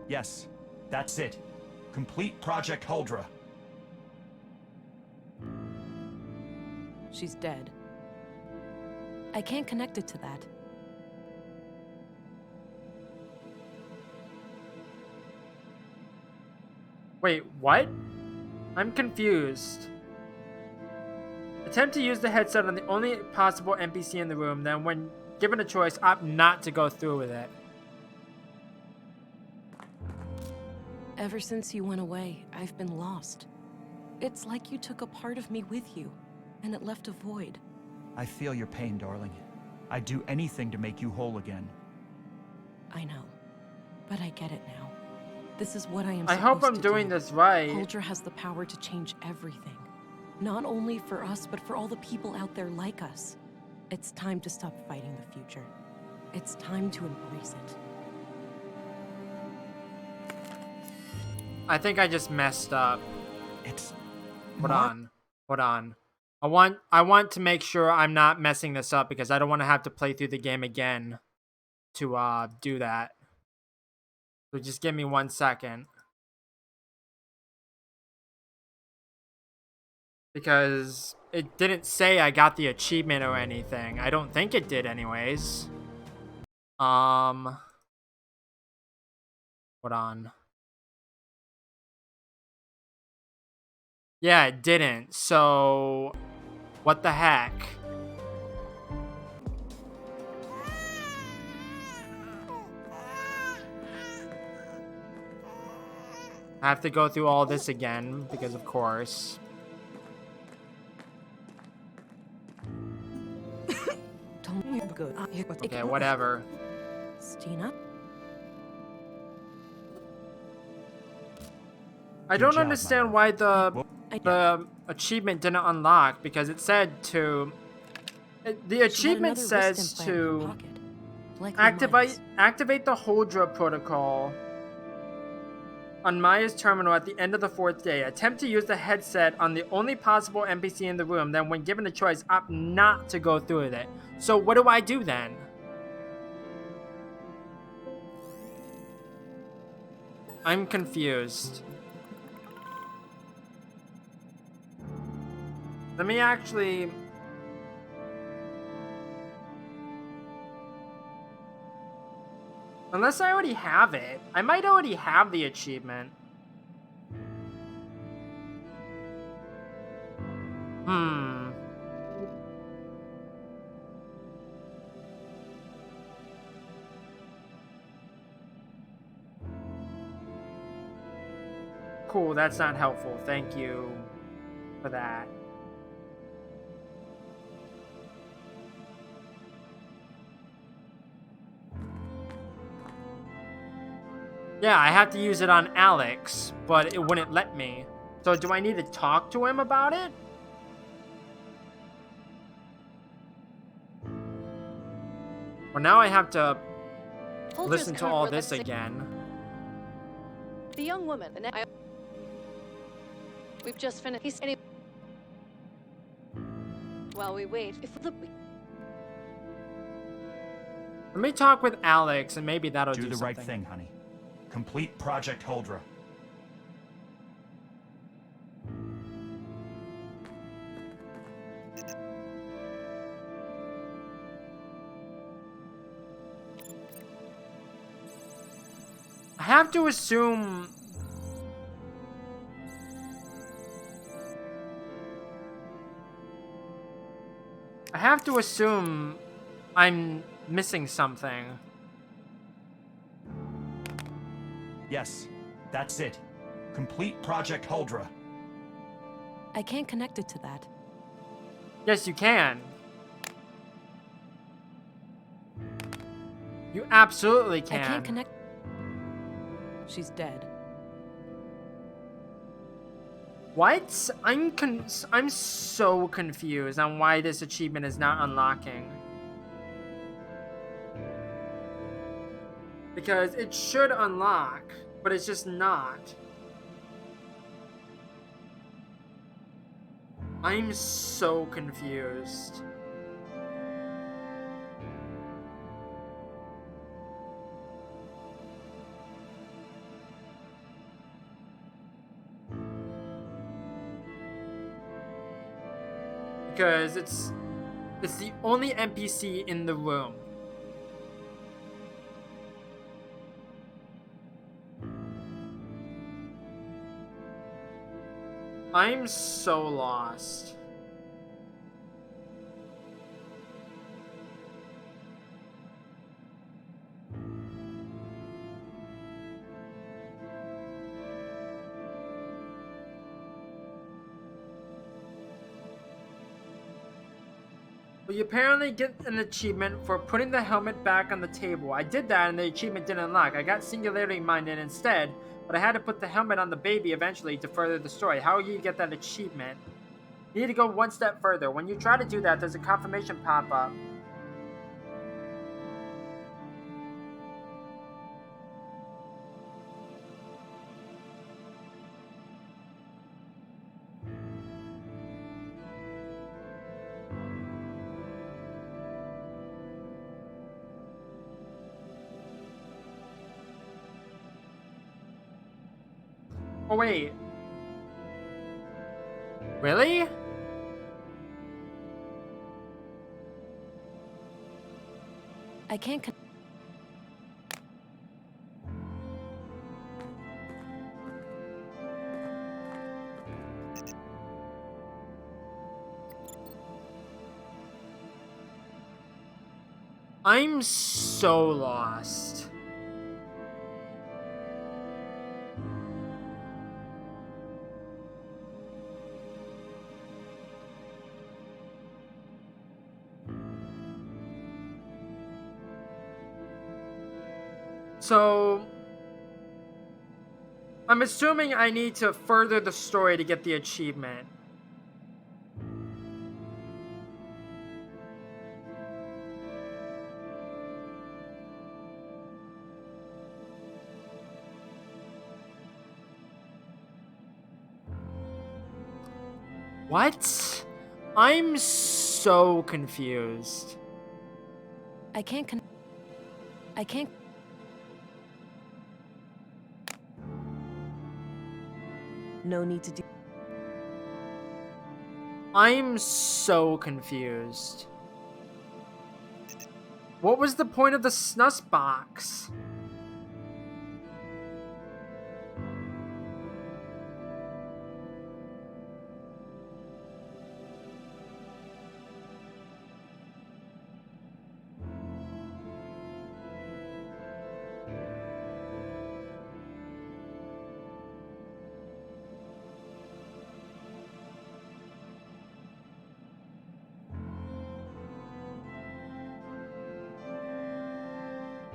Yes, that's it. Complete Project Huldra. She's dead. I can't connect it to that. Wait, what? I'm confused. Attempt to use the headset on the only possible NPC in the room, then when given a choice, opt not to go through with it. Ever since you went away, I've been lost. It's like you took a part of me with you, and it left a void. I feel your pain, darling. I'd do anything to make you whole again. I know, but I get it now. This is what I am I supposed hope I'm to doing do. this right. Huldra has the power to change everything. Not only for us, but for all the people out there like us. It's time to stop fighting the future. It's time to embrace it. I think I just messed up. It's Hold on. I want to make sure I'm not messing this up because I don't want to have to play through the game again to do that. So just give me 1 second. Because it didn't say I got the achievement or anything. I don't think it did anyways. Hold on. Yeah, it didn't. So what the heck? I have to go through all this again because of course. Okay, whatever. Stina? I don't understand why the achievement didn't unlock because it said to the achievement says to activate the Huldra protocol on Maya's terminal at the end of the 4th day. Attempt to use the headset on the only possible NPC in the room. Then when given a choice, opt not to go through with it. So what do I do then? I'm confused. Let me actually... Unless I already have it. I might already have the achievement. Cool, that's not helpful. Thank you for that. Yeah, I have to use it on Alex, but it wouldn't let me. So do I need to talk to him about it? Well, now I have to listen to all this again. The young woman. We've just finished. While we wait, Let me talk with Alex, and maybe that'll do the something. right thing, honey. Complete Project Holdra. I have to assume... I'm missing something. Yes, that's it. Complete Project Holdra. I can't connect it to that. Yes, you can. You absolutely can. I can't connect. She's dead. What? I'm so confused on why this achievement is not unlocking. Because it should unlock, but it's just not. I'm so confused. Because it's the only NPC in the room. I'm so lost. Well, you apparently get an achievement for putting the helmet back on the table. I did that and the achievement didn't unlock. I got Singularity Minded instead, but I had to put the helmet on the baby eventually to further the story. How do you get that achievement? You need to go one step further. When you try to do that, there's a confirmation pop up. Oh, wait. Really? I can't I'm so lost. So, I'm assuming I need to further the story to get the achievement. What? I'm so confused. I can't. No need to do. I'm so confused. What was the point of the snus box?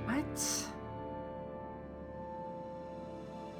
What?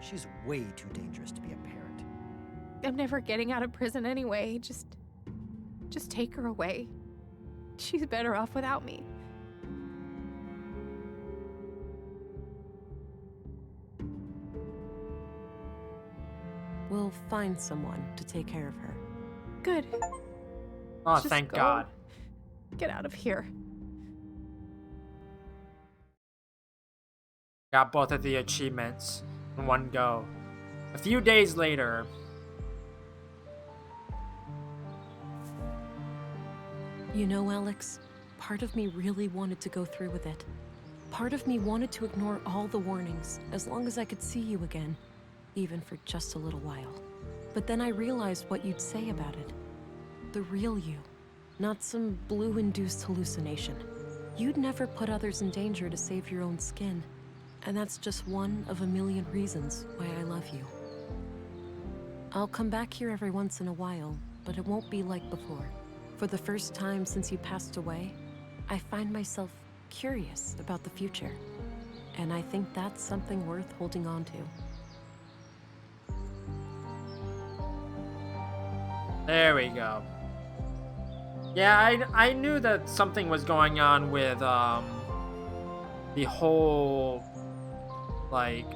She's way too dangerous to be a parent. I'm never getting out of prison anyway. Just take her away. She's better off without me. We'll find someone to take care of her. Good. Oh, Just thank go. God. Get out of here. Got both of the achievements in one go. A few days later. You know, Alex, part of me really wanted to go through with it. Part of me wanted to ignore all the warnings as long as I could see you again, even for just a little while. But then I realized what you'd say about it. The real you, not some blue-induced hallucination. You'd never put others in danger to save your own skin. And that's just one of a million reasons why I love you. I'll come back here every once in a while, but it won't be like before. For the first time since you passed away, I find myself curious about the future. And I think that's something worth holding on to. There we go. Yeah, I knew that something was going on with the whole like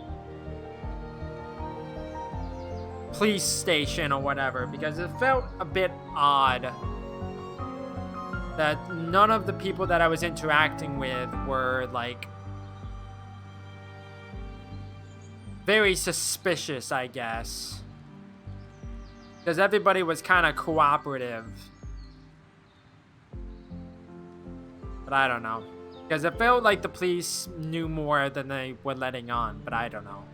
police station or whatever, because it felt a bit odd that none of the people that I was interacting with were like very suspicious, I guess. Because everybody was kind of cooperative. But I don't know. Because it felt like the police knew more than they were letting on, but I don't know.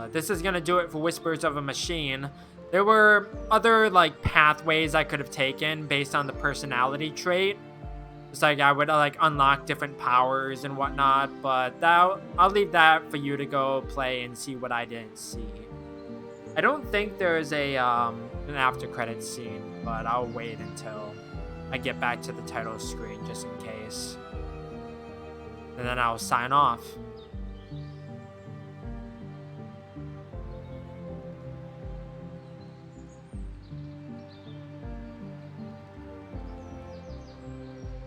This is gonna do it for Whispers of a Machine. There were other like pathways I could have taken based on the personality trait. It's like I would like unlock different powers and whatnot, but I'll leave that for you to go play and see what I didn't see. I don't think there's a an after credits scene, but I'll wait until I get back to the title screen just in case. And then I'll sign off.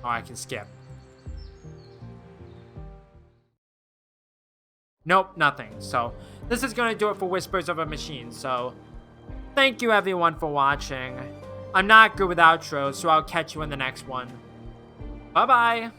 Oh, I can skip. Nope, nothing. So, this is going to do it for Whispers of a Machine. So, thank you everyone for watching. I'm not good with outros, so I'll catch you in the next one. Bye-bye.